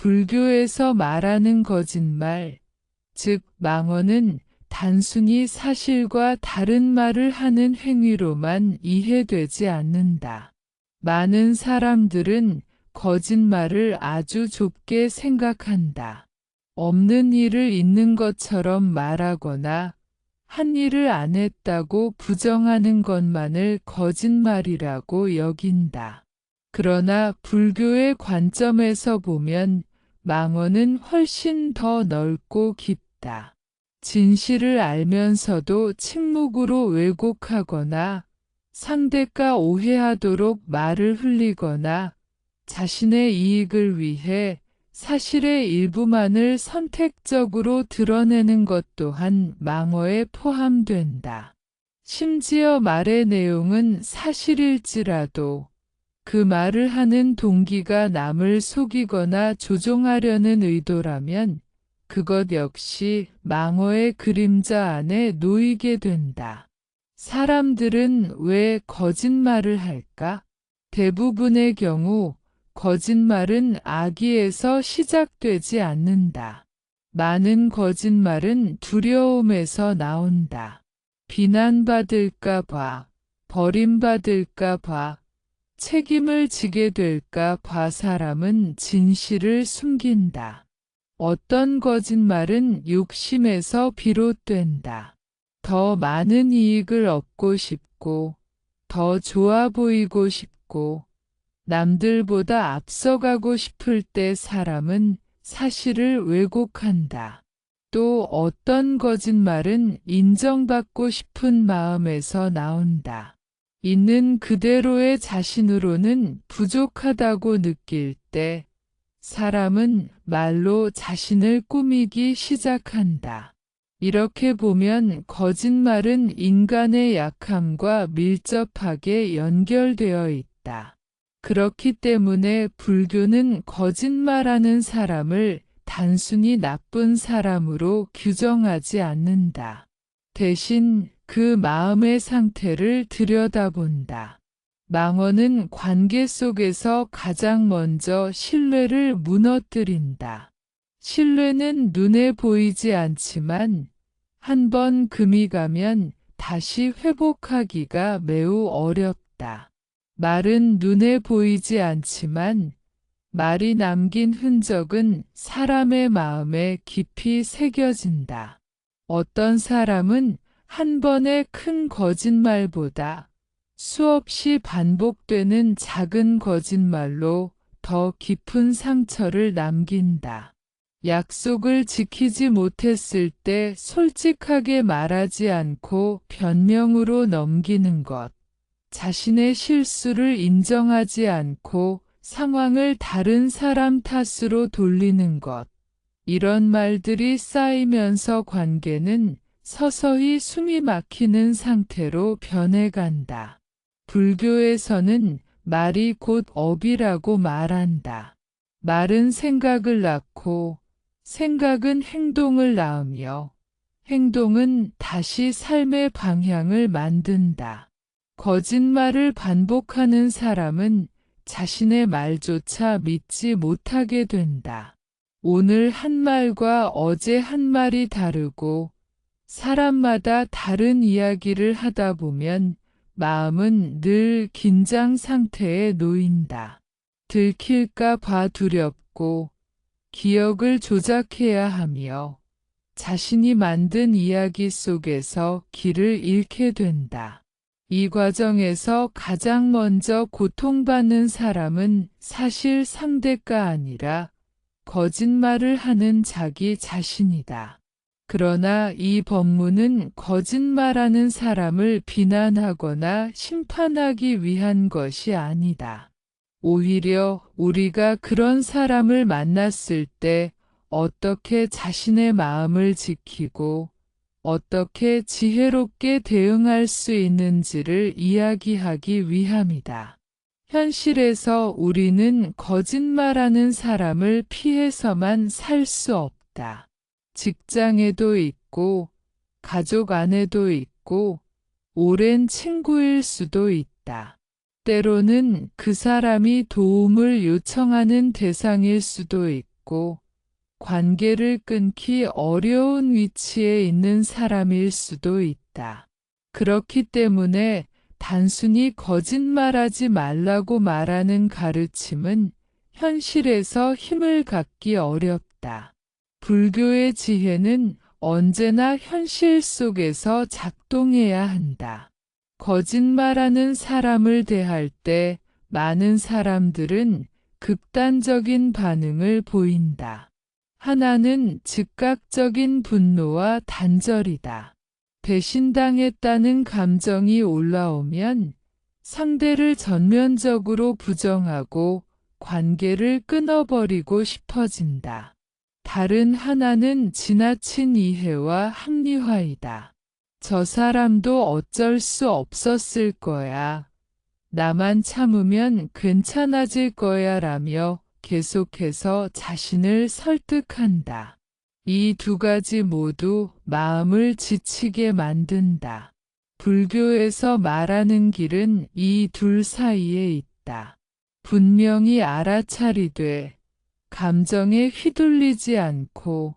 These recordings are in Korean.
불교에서 말하는 거짓말, 즉 망언은 단순히 사실과 다른 말을 하는 행위로만 이해되지 않는다. 많은 사람들은 거짓말을 아주 좁게 생각한다. 없는 일을 있는 것처럼 말하거나 한 일을 안 했다고 부정하는 것만을 거짓말이라고 여긴다. 그러나 불교의 관점에서 보면 망언은 훨씬 더 넓고 깊다. 진실을 알면서도 침묵으로 왜곡하거나 상대가 오해하도록 말을 흘리거나 자신의 이익을 위해 사실의 일부만을 선택적으로 드러내는 것 또한 망언에 포함된다. 심지어 말의 내용은 사실일지라도 그 말을 하는 동기가 남을 속이거나 조종하려는 의도라면 그것 역시 망언의 그림자 안에 놓이게 된다. 사람들은 왜 거짓말을 할까? 대부분의 경우 거짓말은 악의에서 시작되지 않는다. 많은 거짓말은 두려움에서 나온다. 비난받을까 봐, 버림받을까 봐, 책임을 지게 될까 봐 사람은 진실을 숨긴다. 어떤 거짓말은 욕심에서 비롯된다. 더 많은 이익을 얻고 싶고, 더 좋아 보이고 싶고, 남들보다 앞서가고 싶을 때 사람은 사실을 왜곡한다. 또 어떤 거짓말은 인정받고 싶은 마음에서 나온다. 있는 그대로의 자신으로는 부족하다고 느낄 때 사람은 말로 자신을 꾸미기 시작한다. 이렇게 보면 거짓말은 인간의 약함과 밀접하게 연결되어 있다. 그렇기 때문에 불교는 거짓말하는 사람을 단순히 나쁜 사람으로 규정하지 않는다. 대신 그 마음의 상태를 들여다본다. 망언은 관계 속에서 가장 먼저 신뢰를 무너뜨린다. 신뢰는 눈에 보이지 않지만 한번 금이 가면 다시 회복하기가 매우 어렵다. 말은 눈에 보이지 않지만 말이 남긴 흔적은 사람의 마음에 깊이 새겨진다. 어떤 사람은 한 번의 큰 거짓말보다 수없이 반복되는 작은 거짓말로 더 깊은 상처를 남긴다. 약속을 지키지 못했을 때 솔직하게 말하지 않고 변명으로 넘기는 것. 자신의 실수를 인정하지 않고 상황을 다른 사람 탓으로 돌리는 것. 이런 말들이 쌓이면서 관계는 서서히 숨이 막히는 상태로 변해간다. 불교에서는 말이 곧 업이라고 말한다. 말은 생각을 낳고 생각은 행동을 낳으며 행동은 다시 삶의 방향을 만든다. 거짓말을 반복하는 사람은 자신의 말조차 믿지 못하게 된다. 오늘 한 말과 어제 한 말이 다르고 사람마다 다른 이야기를 하다 보면 마음은 늘 긴장 상태에 놓인다. 들킬까 봐 두렵고 기억을 조작해야 하며 자신이 만든 이야기 속에서 길을 잃게 된다. 이 과정에서 가장 먼저 고통받는 사람은 사실 상대가 아니라 거짓말을 하는 자기 자신이다. 그러나 이 법문은 거짓말하는 사람을 비난하거나 심판하기 위한 것이 아니다. 오히려 우리가 그런 사람을 만났을 때 어떻게 자신의 마음을 지키고 어떻게 지혜롭게 대응할 수 있는지를 이야기하기 위함이다. 현실에서 우리는 거짓말하는 사람을 피해서만 살 수 없다. 직장에도 있고, 가족 안에도 있고, 오랜 친구일 수도 있다. 때로는 그 사람이 도움을 요청하는 대상일 수도 있고, 못하고 관계를 끊기 어려운 위치에 있는 사람일 수도 있다. 그렇기 때문에 단순히 거짓말하지 말라고 말하는 가르침은 현실에서 힘을 갖기 어렵다. 불교의 지혜는 언제나 현실 속에서 작동해야 한다. 거짓말하는 사람을 대할 때 많은 사람들은 극단적인 반응을 보인다. 하나는 즉각적인 분노와 단절이다. 배신당했다는 감정이 올라오면 상대를 전면적으로 부정하고 관계를 끊어버리고 싶어진다. 다른 하나는 지나친 이해와 합리화이다. 저 사람도 어쩔 수 없었을 거야. 나만 참으면 괜찮아질 거야 라며 계속해서 자신을 설득한다. 이 두 가지 모두 마음을 지치게 만든다. 불교에서 말하는 길은 이 둘 사이에 있다. 분명히 알아차리되 감정에 휘둘리지 않고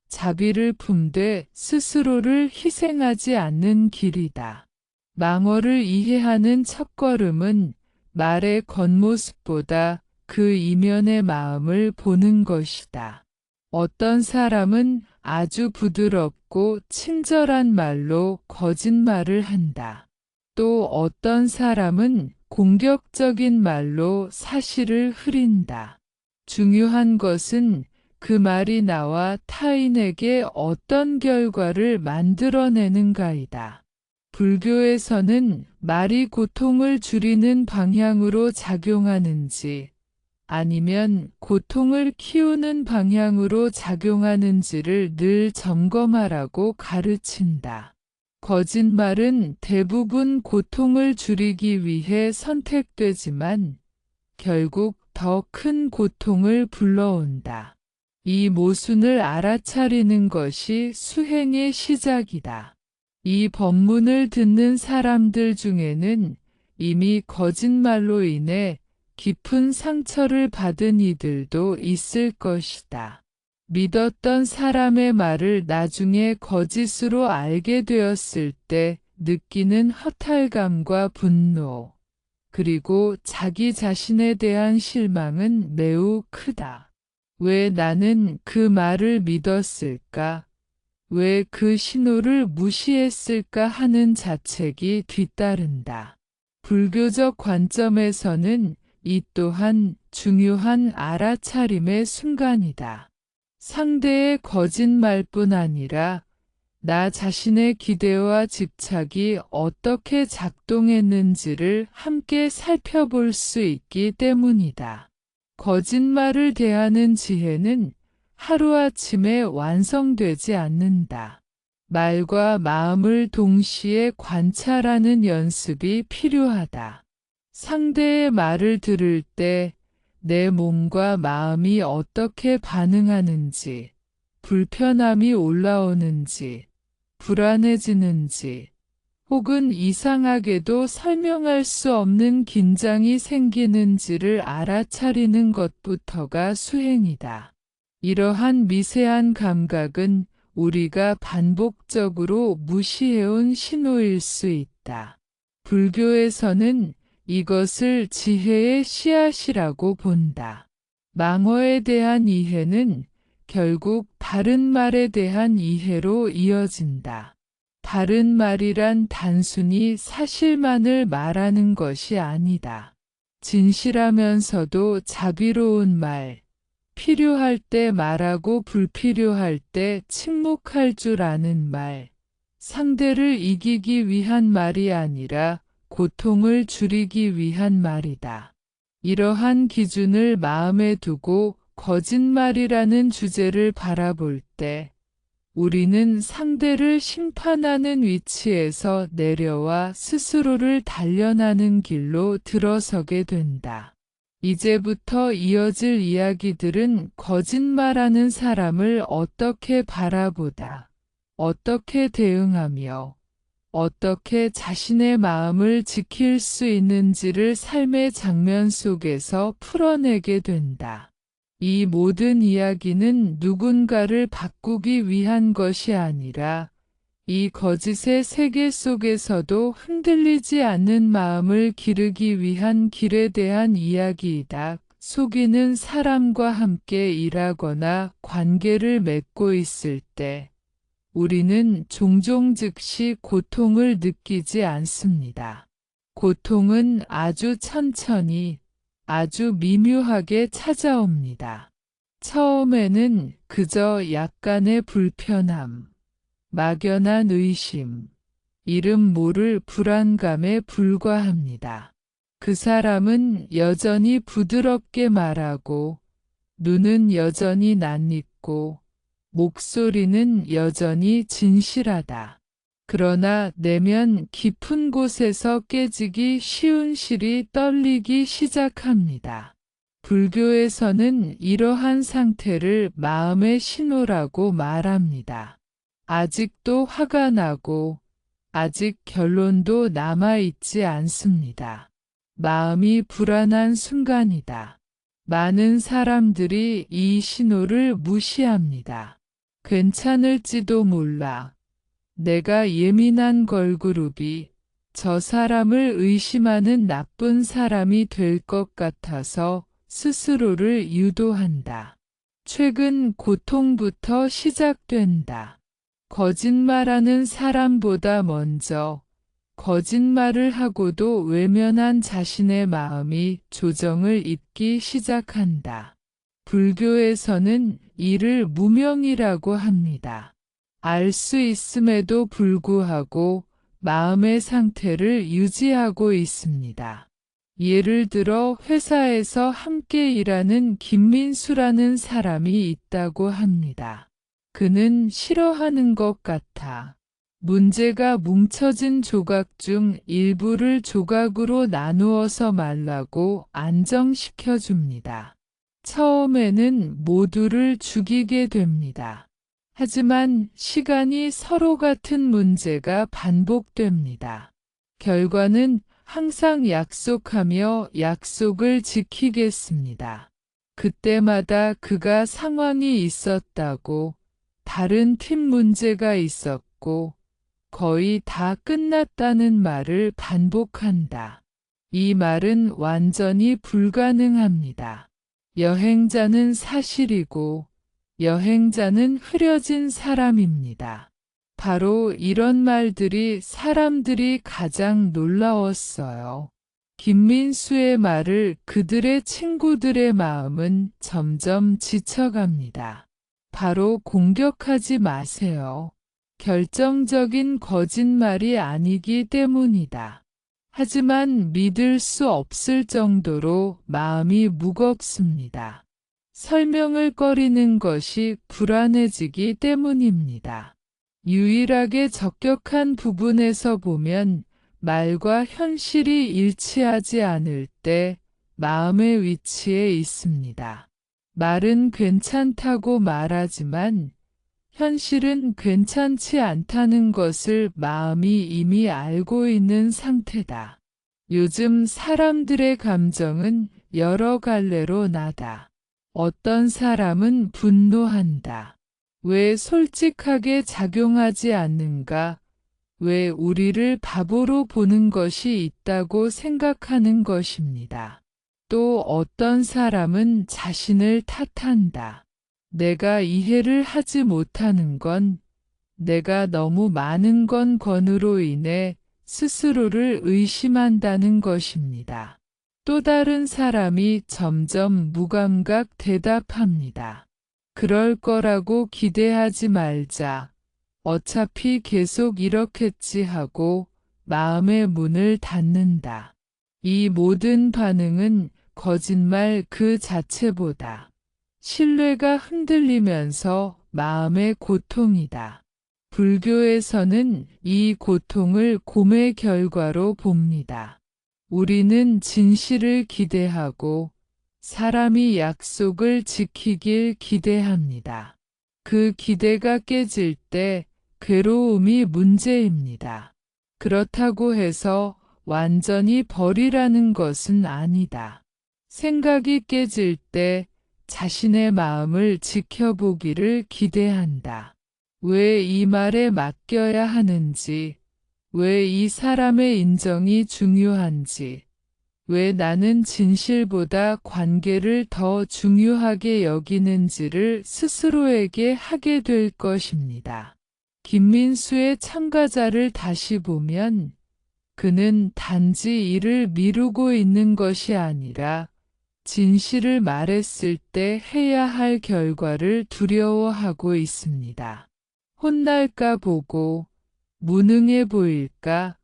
자비를 품되 스스로를 희생하지 않는 길이다. 망어를 이해하는 첫걸음은 말의 겉모습보다 그 이면의 마음을 보는 것이다. 어떤 사람은 아주 부드럽고 친절한 말로 거짓말을 한다. 또 어떤 사람은 공격적인 말로 사실을 흐린다. 중요한 것은 그 말이 나와 타인에게 어떤 결과를 만들어내는가이다. 불교에서는 말이 고통을 줄이는 방향으로 작용하는지 아니면 고통을 키우는 방향으로 작용하는지를 늘 점검하라고 가르친다. 거짓말은 대부분 고통을 줄이기 위해 선택되지만 결국 더 큰 고통을 불러온다. 이 모순을 알아차리는 것이 수행의 시작이다. 이 법문을 듣는 사람들 중에는 이미 거짓말로 인해 깊은 상처를 받은 이들도 있을 것이다. 믿었던 사람의 말을 나중에 거짓으로 알게 되었을 때 느끼는 허탈감과 분노, 그리고 자기 자신에 대한 실망은 매우 크다. 왜 나는 그 말을 믿었을까? 왜 그 신호를 무시했을까 하는 자책이 뒤따른다. 불교적 관점에서는 이 또한 중요한 알아차림의 순간이다. 상대의 거짓말뿐 아니라 나 자신의 기대와 집착이 어떻게 작동했는지를 함께 살펴볼 수 있기 때문이다. 거짓말을 대하는 지혜는 하루아침에 완성되지 않는다. 말과 마음을 동시에 관찰하는 연습이 필요하다. 상대의 말을 들을 때 내 몸과 마음이 어떻게 반응하는지, 불편함이 올라오는지, 불안해지는지, 혹은 이상하게도 설명할 수 없는 긴장이 생기는지를 알아차리는 것부터가 수행이다. 이러한 미세한 감각은 우리가 반복적으로 무시해온 신호일 수 있다. 불교에서는 이것을 지혜의 씨앗이라고 본다. 망어에 대한 이해는 결국 바른 말에 대한 이해로 이어진다. 바른 말이란 단순히 사실만을 말하는 것이 아니다. 진실하면서도 자비로운 말, 필요할 때 말하고 불필요할 때 침묵할 줄 아는 말, 상대를 이기기 위한 말이 아니라 고통을 줄이기 위한 말이다. 이러한 기준을 마음에 두고 거짓말이라는 주제를 바라볼 때 우리는 상대를 심판하는 위치에서 내려와 스스로를 단련하는 길로 들어서게 된다. 이제부터 이어질 이야기들은 거짓말하는 사람을 어떻게 바라보다, 어떻게 대응하며, 어떻게 자신의 마음을 지킬 수 있는지를 삶의 장면 속에서 풀어내게 된다. 이 모든 이야기는 누군가를 바꾸기 위한 것이 아니라 이 거짓의 세계 속에서도 흔들리지 않는 마음을 기르기 위한 길에 대한 이야기이다. 속이는 사람과 함께 일하거나 관계를 맺고 있을 때 우리는 종종 즉시 고통을 느끼지 않습니다. 고통은 아주 천천히, 아주 미묘하게 찾아옵니다. 처음에는 그저 약간의 불편함, 막연한 의심, 이름 모를 불안감에 불과합니다. 그 사람은 여전히 부드럽게 말하고, 눈은 여전히 낯익고, 목소리는 여전히 진실하다. 그러나 내면 깊은 곳에서 깨지기 쉬운 실이 떨리기 시작합니다. 불교에서는 이러한 상태를 마음의 신호라고 말합니다. 아직도 화가 나고 아직 결론도 남아있지 않습니다. 마음이 불안한 순간이다. 많은 사람들이 이 신호를 무시합니다. 괜찮을지도 몰라. 내가 예민한 걸그룹이 저 사람을 의심하는 나쁜 사람이 될 것 같아서 스스로를 유도한다. 최근 고통부터 시작된다. 거짓말하는 사람보다 먼저 거짓말을 하고도 외면한 자신의 마음이 조정을 잊기 시작한다. 불교에서는 이를 무명이라고 합니다. 알 수 있음에도 불구하고 마음의 상태를 유지하고 있습니다. 예를 들어 회사에서 함께 일하는 김민수라는 사람이 있다고 합니다. 그는 싫어하는 것 같아. 문제가 뭉쳐진 조각 중 일부를 조각으로 나누어서 말라고 안정시켜 줍니다. 처음에는 모두를 죽이게 됩니다. 하지만 시간이 서로 같은 문제가 반복됩니다. 결과는 항상 약속하며 약속을 지키겠습니다. 그때마다 그가 상황이 있었다고, 다른 팀 문제가 있었고, 거의 다 끝났다는 말을 반복한다. 이 말은 완전히 불가능합니다. 여행자는 사실이고, 여행자는 흐려진 사람입니다. 바로 이런 말들이 사람들이 가장 놀라웠어요. 김민수의 말을 그들의 친구들의 마음은 점점 지쳐갑니다. 바로 공격하지 마세요. 결정적인 거짓말이 아니기 때문이다. 하지만 믿을 수 없을 정도로 마음이 무겁습니다. 설명을 꺼리는 것이 불안해지기 때문입니다. 유일하게 적격한 부분에서 보면 말과 현실이 일치하지 않을 때 마음의 위치에 있습니다. 말은 괜찮다고 말하지만 현실은 괜찮지 않다는 것을 마음이 이미 알고 있는 상태다. 요즘 사람들의 감정은 여러 갈래로 나다. 어떤 사람은 분노한다. 왜 솔직하게 작용하지 않는가? 왜 우리를 바보로 보는 것이 있다고 생각하는 것입니다. 또 어떤 사람은 자신을 탓한다. 내가 이해를 하지 못하는 건 내가 너무 많은 건으로 인해 스스로를 의심한다는 것입니다. 또 다른 사람이 점점 무감각 대답합니다. 그럴 거라고 기대하지 말자. 어차피 계속 이렇겠지 하고 마음의 문을 닫는다. 이 모든 반응은 거짓말 그 자체보다 신뢰가 흔들리면서 마음의 고통이다. 불교에서는 이 고통을 곰의 결과로 봅니다. 우리는 진실을 기대하고 사람이 약속을 지키길 기대합니다. 그 기대가 깨질 때 괴로움이 문제입니다. 그렇다고 해서 완전히 버리라는 것은 아니다. 생각이 깨질 때 자신의 마음을 지켜보기를 기대한다. 왜 이 말에 맡겨야 하는지, 왜 이 사람의 인정이 중요한지, 왜 나는 진실보다 관계를 더 중요하게 여기는지를 스스로에게 하게 될 것입니다. 김민수의 참가자를 다시 보면 그는 단지 이를 미루고 있는 것이 아니라 진실을 말했을 때 해야 할 결과를 두려워하고 있습니다. 혼날까 보고, 무능해 보일까,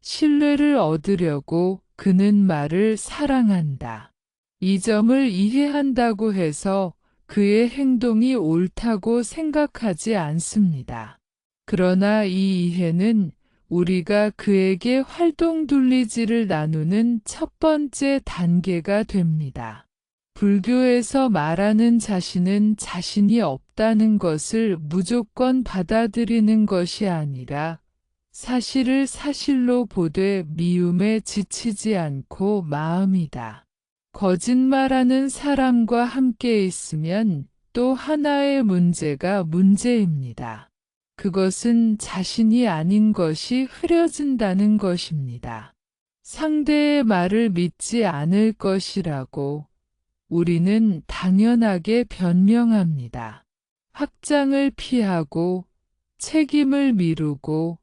신뢰를 얻으려고 그는 말을 사랑한다. 이 점을 이해한다고 해서 그의 행동이 옳다고 생각하지 않습니다. 그러나 이 이해는 우리가 그에게 활동 둘리지를 나누는 첫 번째 단계가 됩니다. 불교에서 말하는 자신은 자신이 없다는 것을 무조건 받아들이는 것이 아니라 사실을 사실로 보되 미움에 지치지 않고 마음이다. 거짓말하는 사람과 함께 있으면 또 하나의 문제가 문제입니다. 그것은 자신이 아닌 것이 흐려진다는 것입니다. 상대의 말을 믿지 않을 것이라고 우리는 당연하게 변명합니다. 확장을 피하고 책임을 미루고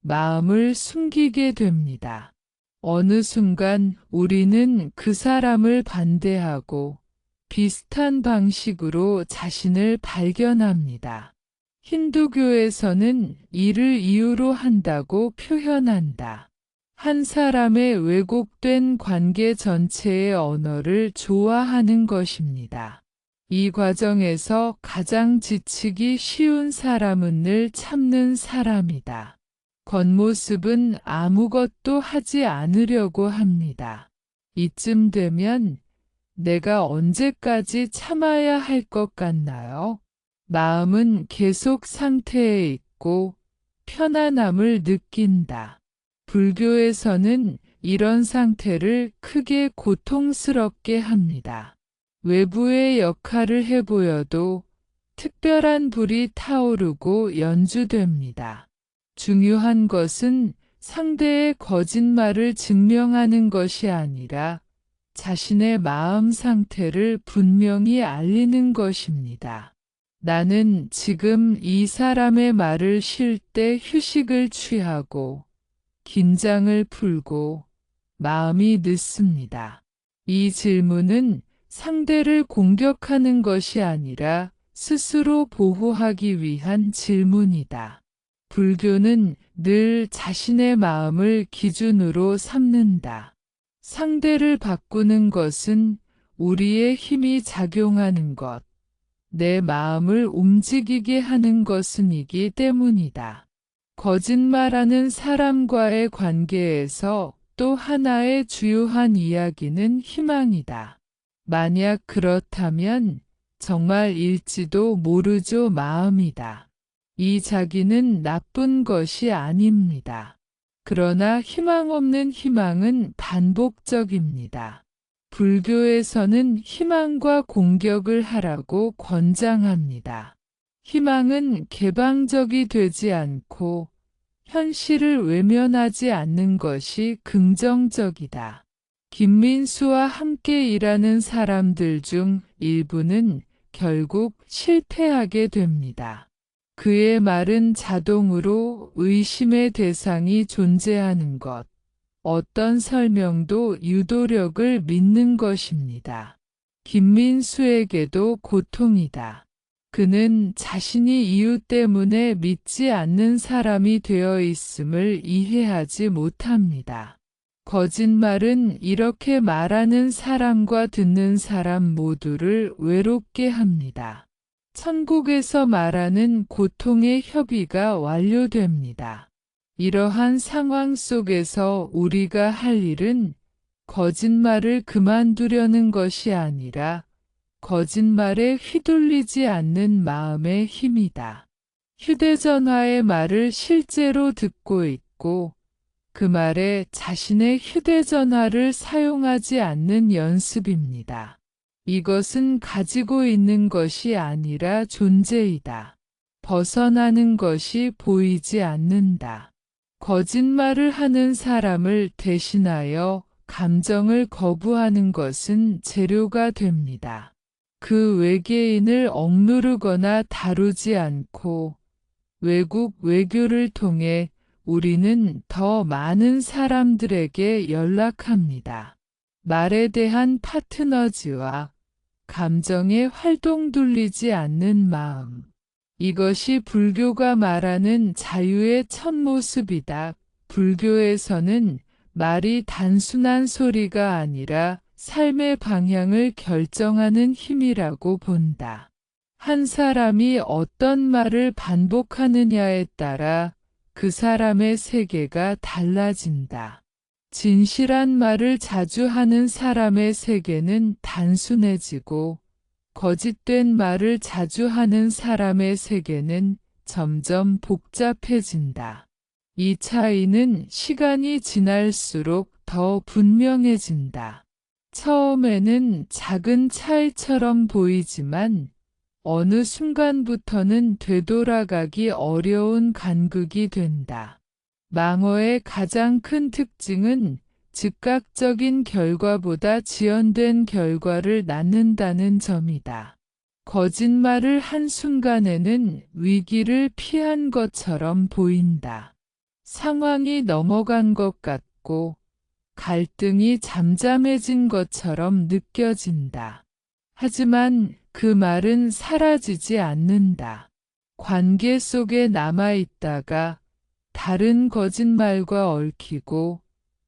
마음을 숨기게 됩니다. 어느 순간 우리는 그 사람을 반대하고 비슷한 방식으로 자신을 발견합니다. 힌두교에서는 이를 이유로 한다고 표현한다. 한 사람의 왜곡된 관계 전체의 언어를 좋아하는 것입니다. 이 과정에서 가장 지치기 쉬운 사람은 늘 참는 사람이다. 겉모습은 아무것도 하지 않으려고 합니다. 이쯤 되면 내가 언제까지 참아야 할 것 같나요? 마음은 계속 상태에 있고 편안함을 느낀다. 불교에서는 이런 상태를 크게 고통스럽게 합니다. 외부의 역할을 해보여도 특별한 불이 타오르고 연주됩니다. 중요한 것은 상대의 거짓말을 증명하는 것이 아니라 자신의 마음 상태를 분명히 알리는 것입니다. 나는 지금 이 사람의 말을 쉴 때 휴식을 취하고 긴장을 풀고 마음이 늦습니다. 이 질문은 상대를 공격하는 것이 아니라 스스로 보호하기 위한 질문이다. 불교는 늘 자신의 마음을 기준으로 삼는다. 상대를 바꾸는 것은 우리의 힘이 작용하는 것, 내 마음을 움직이게 하는 것은이기 때문이다. 거짓말하는 사람과의 관계에서 또 하나의 주요한 이야기는 희망이다. 만약 그렇다면 정말일지도 모르죠 마음이다. 이 자기는 나쁜 것이 아닙니다. 그러나 희망 없는 희망은 반복적입니다. 불교에서는 희망과 공격을 하라고 권장합니다. 희망은 개방적이 되지 않고 현실을 외면하지 않는 것이 긍정적이다. 김민수와 함께 일하는 사람들 중 일부는 결국 실패하게 됩니다. 그의 말은 자동으로 의심의 대상이 존재하는 것, 어떤 설명도 유도력을 믿는 것입니다. 김민수에게도 고통이다. 그는 자신이 이유 때문에 믿지 않는 사람이 되어 있음을 이해하지 못합니다. 거짓말은 이렇게 말하는 사람과 듣는 사람 모두를 외롭게 합니다. 천국에서 말하는 고통의 협의가 완료됩니다. 이러한 상황 속에서 우리가 할 일은 거짓말을 그만두려는 것이 아니라 거짓말에 휘둘리지 않는 마음의 힘이다. 휴대전화의 말을 실제로 듣고 있고 그 말에 자신의 휴대전화를 사용하지 않는 연습입니다. 이것은 가지고 있는 것이 아니라 존재이다. 벗어나는 것이 보이지 않는다. 거짓말을 하는 사람을 대신하여 감정을 거부하는 것은 재료가 됩니다. 그 외계인을 억누르거나 다루지 않고 외국 외교를 통해 우리는 더 많은 사람들에게 연락합니다. 말에 대한 파트너지와 감정에 활동 돌리지 않는 마음. 이것이 불교가 말하는 자유의 첫 모습이다. 불교에서는 말이 단순한 소리가 아니라 삶의 방향을 결정하는 힘이라고 본다. 한 사람이 어떤 말을 반복하느냐에 따라 그 사람의 세계가 달라진다. 진실한 말을 자주 하는 사람의 세계는 단순해지고 거짓된 말을 자주 하는 사람의 세계는 점점 복잡해진다. 이 차이는 시간이 지날수록 더 분명해진다. 처음에는 작은 차이처럼 보이지만 어느 순간부터는 되돌아가기 어려운 간극이 된다. 망어의 가장 큰 특징은 즉각적인 결과보다 지연된 결과를 낳는다는 점이다. 거짓말을 한 순간에는 위기를 피한 것처럼 보인다. 상황이 넘어간 것 같고 갈등이 잠잠해진 것처럼 느껴진다. 하지만 그 말은 사라지지 않는다. 관계 속에 남아있다가 다른 거짓말과 얽히고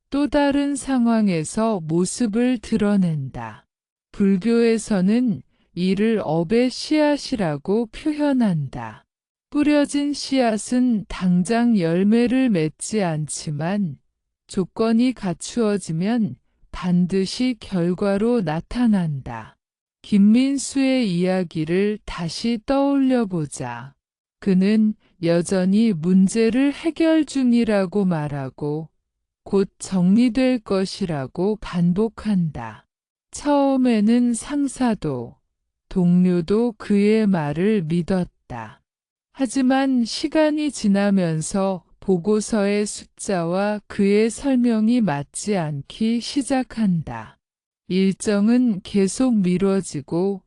또 다른 상황에서 모습을 드러낸다. 불교에서는 이를 업의 씨앗이라고 표현한다. 뿌려진 씨앗은 당장 열매를 맺지 않지만 조건이 갖추어지면 반드시 결과로 나타난다. 김민수의 이야기를 다시 떠올려 보자. 그는 여전히 문제를 해결 중이라고 말하고 곧 정리될 것이라고 반복한다. 처음에는 상사도 동료도 그의 말을 믿었다. 하지만 시간이 지나면서 보고서의 숫자와 그의 설명이 맞지 않기 시작한다. 일정은 계속 미뤄지고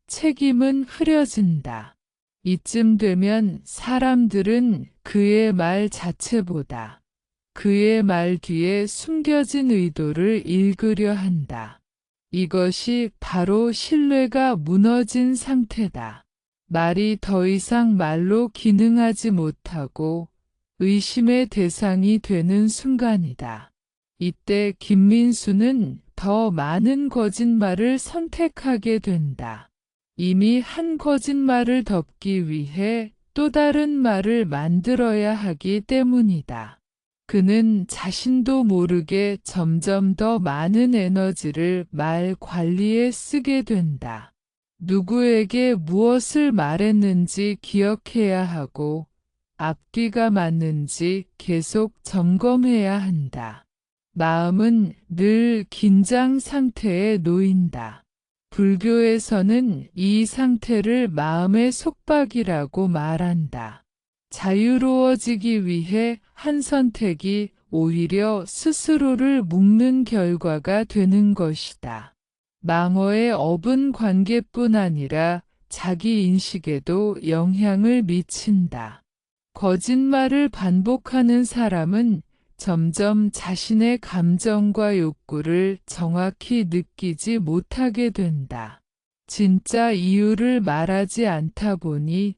책임은 흐려진다. 이쯤 되면 사람들은 그의 말 자체보다 그의 말 뒤에 숨겨진 의도를 읽으려 한다. 이것이 바로 신뢰가 무너진 상태다. 말이 더 이상 말로 기능하지 못하고 의심의 대상이 되는 순간이다. 이때 김민수는 더 많은 거짓말을 선택하게 된다. 이미 한 거짓말을 덮기 위해 또 다른 말을 만들어야 하기 때문이다. 그는 자신도 모르게 점점 더 많은 에너지를 말 관리에 쓰게 된다. 누구에게 무엇을 말했는지 기억해야 하고 앞뒤가 맞는지 계속 점검해야 한다. 마음은 늘 긴장 상태에 놓인다. 불교에서는 이 상태를 마음의 속박이라고 말한다. 자유로워지기 위해 한 선택이 오히려 스스로를 묶는 결과가 되는 것이다. 망어의 업은 관계뿐 아니라 자기 인식에도 영향을 미친다. 거짓말을 반복하는 사람은 점점 자신의 감정과 욕구를 정확히 느끼지 못하게 된다. 진짜 이유를 말하지 않다 보니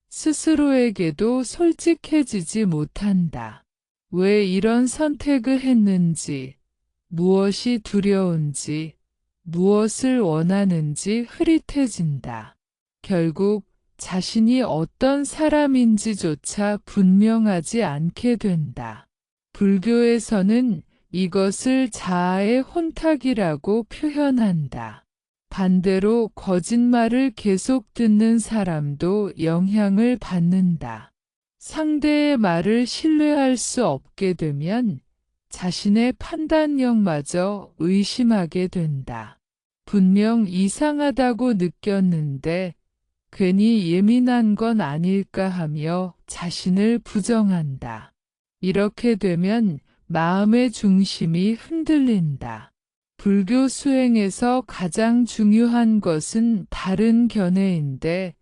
스스로에게도 솔직해지지 못한다. 왜 이런 선택을 했는지, 무엇이 두려운지, 무엇을 원하는지 흐릿해진다. 결국 자신이 어떤 사람인지조차 분명하지 않게 된다. 불교에서는 이것을 자아의 혼탁이라고 표현한다. 반대로 거짓말을 계속 듣는 사람도 영향을 받는다. 상대의 말을 신뢰할 수 없게 되면 자신의 판단력마저 의심하게 된다. 분명 이상하다고 느꼈는데 괜히 예민한 건 아닐까 하며 자신을 부정한다. 이렇게 되면 마음의 중심이 흔들린다. 불교 수행에서 가장 중요한 것은 바른 견해인데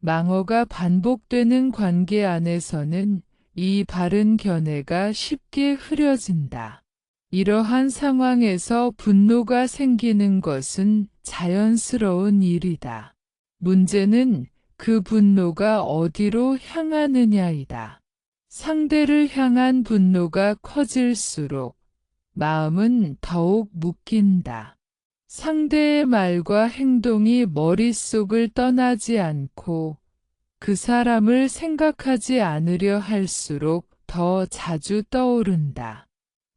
망어가 반복되는 관계 안에서는 이 바른 견해가 쉽게 흐려진다. 이러한 상황에서 분노가 생기는 것은 자연스러운 일이다. 문제는 그 분노가 어디로 향하느냐이다. 상대를 향한 분노가 커질수록 마음은 더욱 묶인다. 상대의 말과 행동이 머릿속을 떠나지 않고 그 사람을 생각하지 않으려 할수록 더 자주 떠오른다.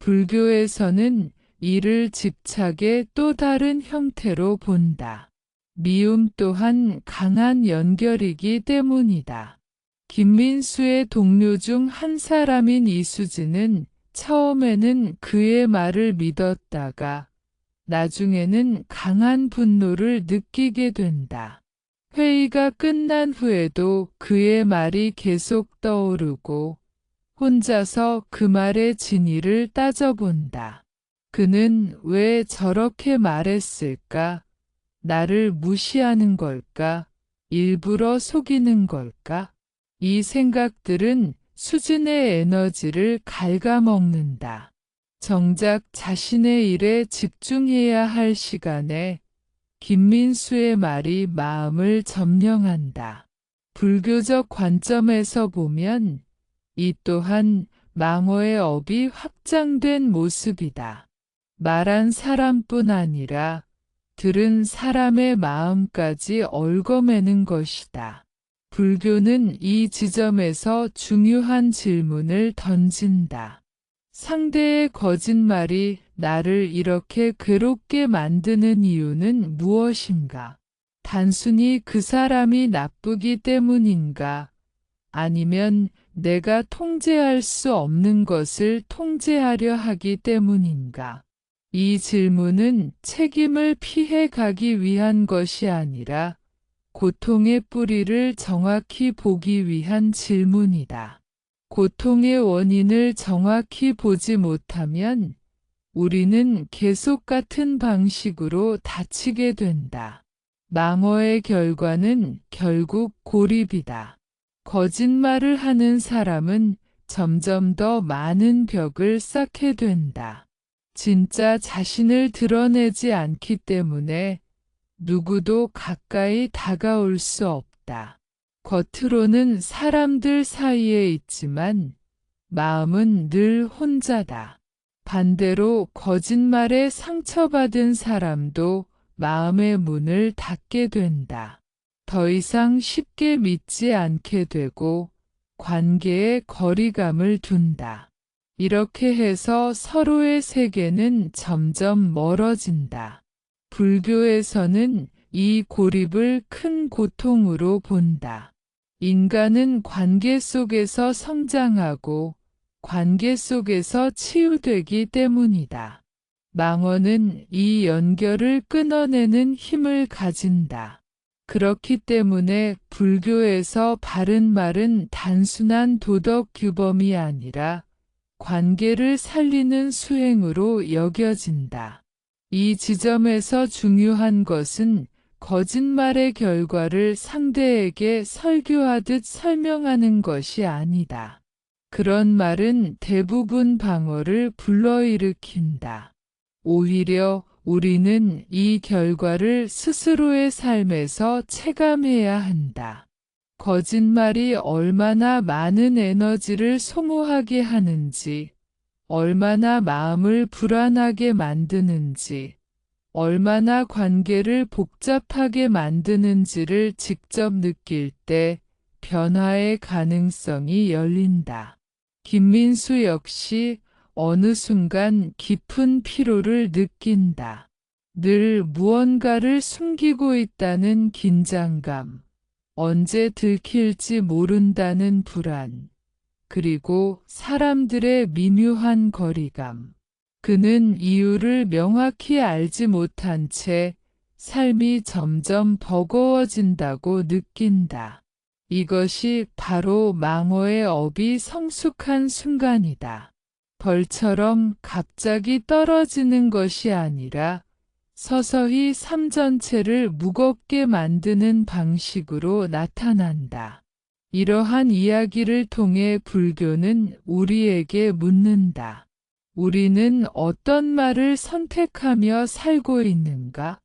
불교에서는 이를 집착의 또 다른 형태로 본다. 미움 또한 강한 연결이기 때문이다. 김민수의 동료 중 한 사람인 이수진은 처음에는 그의 말을 믿었다가 나중에는 강한 분노를 느끼게 된다. 회의가 끝난 후에도 그의 말이 계속 떠오르고 혼자서 그 말의 진위를 따져본다. 그는 왜 저렇게 말했을까? 나를 무시하는 걸까? 일부러 속이는 걸까? 이 생각들은 수진의 에너지를 갉아먹는다. 정작 자신의 일에 집중해야 할 시간에 김민수의 말이 마음을 점령한다. 불교적 관점에서 보면 이 또한 망어의 업이 확장된 모습이다. 말한 사람뿐 아니라 들은 사람의 마음까지 얽어매는 것이다. 불교는 이 지점에서 중요한 질문을 던진다. 상대의 거짓말이 나를 이렇게 괴롭게 만드는 이유는 무엇인가? 단순히 그 사람이 나쁘기 때문인가? 아니면 내가 통제할 수 없는 것을 통제하려 하기 때문인가? 이 질문은 책임을 피해 가기 위한 것이 아니라 고통의 뿌리를 정확히 보기 위한 질문이다. 고통의 원인을 정확히 보지 못하면 우리는 계속 같은 방식으로 다치게 된다. 망어의 결과는 결국 고립이다. 거짓말을 하는 사람은 점점 더 많은 벽을 쌓게 된다. 진짜 자신을 드러내지 않기 때문에 누구도 가까이 다가올 수 없다. 겉으로는 사람들 사이에 있지만 마음은 늘 혼자다. 반대로 거짓말에 상처받은 사람도 마음의 문을 닫게 된다. 더 이상 쉽게 믿지 않게 되고 관계에 거리감을 둔다. 이렇게 해서 서로의 세계는 점점 멀어진다. 불교에서는 이 고립을 큰 고통으로 본다. 인간은 관계 속에서 성장하고 관계 속에서 치유되기 때문이다. 망어는 이 연결을 끊어내는 힘을 가진다. 그렇기 때문에 불교에서 바른 말은 단순한 도덕 규범이 아니라 관계를 살리는 수행으로 여겨진다. 이 지점에서 중요한 것은 거짓말의 결과를 상대에게 설교하듯 설명하는 것이 아니다. 그런 말은 대부분 방어를 불러일으킨다. 오히려 우리는 이 결과를 스스로의 삶에서 체감해야 한다. 거짓말이 얼마나 많은 에너지를 소모하게 하는지, 얼마나 마음을 불안하게 만드는지, 얼마나 관계를 복잡하게 만드는지를 직접 느낄 때 변화의 가능성이 열린다. 김민수 역시 어느 순간 깊은 피로를 느낀다. 늘 무언가를 숨기고 있다는 긴장감, 언제 들킬지 모른다는 불안, 그리고 사람들의 미묘한 거리감. 그는 이유를 명확히 알지 못한 채 삶이 점점 버거워진다고 느낀다. 이것이 바로 망어의 업이 성숙한 순간이다. 벌처럼 갑자기 떨어지는 것이 아니라 서서히 삶 전체를 무겁게 만드는 방식으로 나타난다. 이러한 이야기를 통해 불교는 우리에게 묻는다. 우리는 어떤 말을 선택하며 살고 있는가?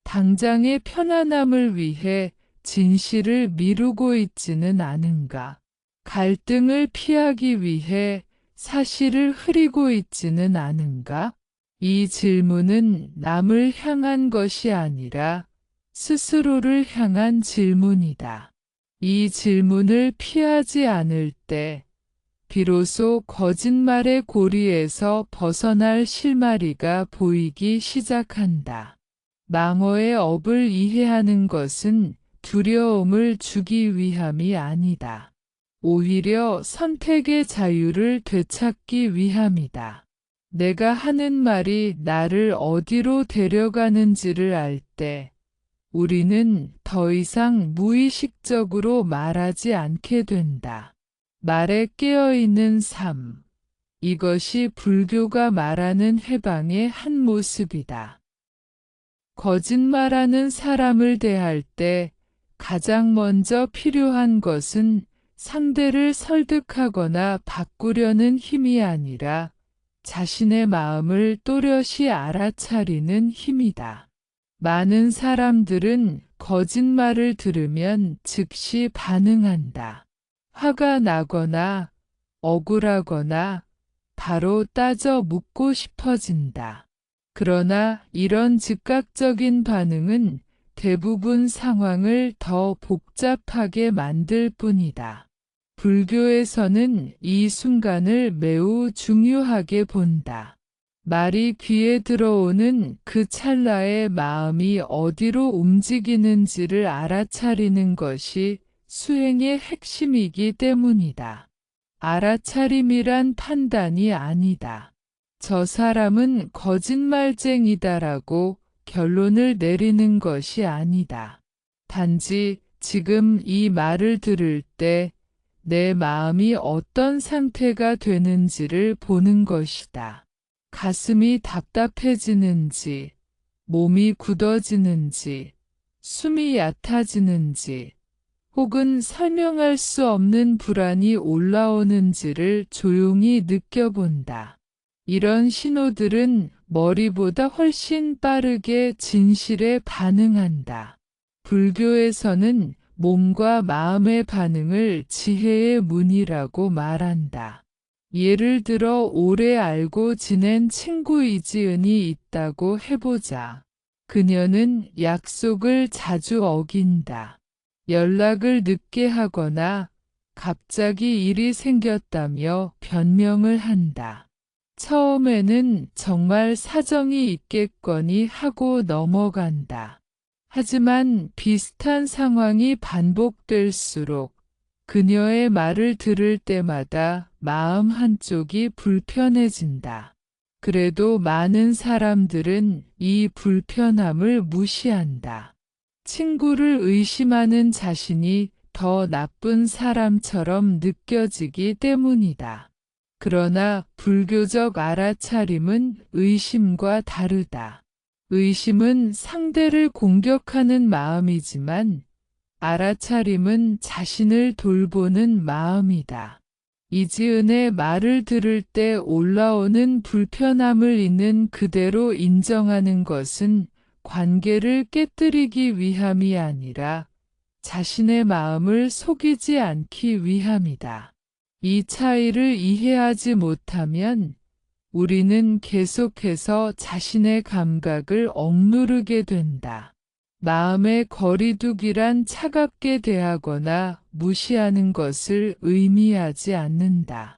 당장의 편안함을 위해 진실을 미루고 있지는 않은가? 갈등을 피하기 위해 사실을 흐리고 있지는 않은가? 이 질문은 남을 향한 것이 아니라 스스로를 향한 질문이다. 이 질문을 피하지 않을 때 비로소 거짓말의 고리에서 벗어날 실마리가 보이기 시작한다. 망어의 업을 이해하는 것은 두려움을 주기 위함이 아니다. 오히려 선택의 자유를 되찾기 위함이다. 내가 하는 말이 나를 어디로 데려가는지를 알 때 우리는 더 이상 무의식적으로 말하지 않게 된다. 말에 깨어있는 삶. 이것이 불교가 말하는 해방의 한 모습이다. 거짓말하는 사람을 대할 때 가장 먼저 필요한 것은 상대를 설득하거나 바꾸려는 힘이 아니라 자신의 마음을 또렷이 알아차리는 힘이다. 많은 사람들은 거짓말을 들으면 즉시 반응한다. 화가 나거나 억울하거나 바로 따져 묻고 싶어진다. 그러나 이런 즉각적인 반응은 대부분 상황을 더 복잡하게 만들 뿐이다. 불교에서는 이 순간을 매우 중요하게 본다. 말이 귀에 들어오는 그 찰나에 마음이 어디로 움직이는지를 알아차리는 것이 수행의 핵심이기 때문이다. 알아차림이란 판단이 아니다. 저 사람은 거짓말쟁이다라고 결론을 내리는 것이 아니다. 단지 지금 이 말을 들을 때 내 마음이 어떤 상태가 되는지를 보는 것이다. 가슴이 답답해지는지, 몸이 굳어지는지, 숨이 얕아지는지, 혹은 설명할 수 없는 불안이 올라오는지를 조용히 느껴본다. 이런 신호들은 머리보다 훨씬 빠르게 진실에 반응한다. 불교에서는 몸과 마음의 반응을 지혜의 문이라고 말한다. 예를 들어 오래 알고 지낸 친구 이지은이 있다고 해보자. 그녀는 약속을 자주 어긴다. 연락을 늦게 하거나 갑자기 일이 생겼다며 변명을 한다. 처음에는 정말 사정이 있겠거니 하고 넘어간다. 하지만 비슷한 상황이 반복될수록 그녀의 말을 들을 때마다 마음 한쪽이 불편해진다. 그래도 많은 사람들은 이 불편함을 무시한다. 친구를 의심하는 자신이 더 나쁜 사람처럼 느껴지기 때문이다. 그러나 불교적 알아차림은 의심과 다르다. 의심은 상대를 공격하는 마음이지만 알아차림은 자신을 돌보는 마음이다. 이지은의 말을 들을 때 올라오는 불편함을 있는 그대로 인정하는 것은 관계를 깨뜨리기 위함이 아니라 자신의 마음을 속이지 않기 위함이다. 이 차이를 이해하지 못하면 우리는 계속해서 자신의 감각을 억누르게 된다. 마음의 거리두기란 차갑게 대하거나 무시하는 것을 의미하지 않는다.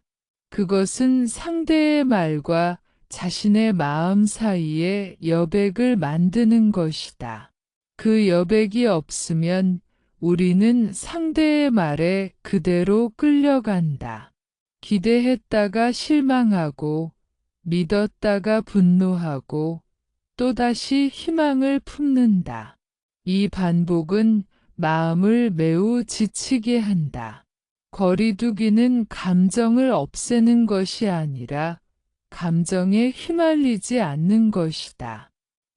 그것은 상대의 말과 자신의 마음 사이에 여백을 만드는 것이다. 그 여백이 없으면 우리는 상대의 말에 그대로 끌려간다. 기대했다가 실망하고 믿었다가 분노하고 또다시 희망을 품는다. 이 반복은 마음을 매우 지치게 한다. 거리두기는 감정을 없애는 것이 아니라 감정에 휘말리지 않는 것이다.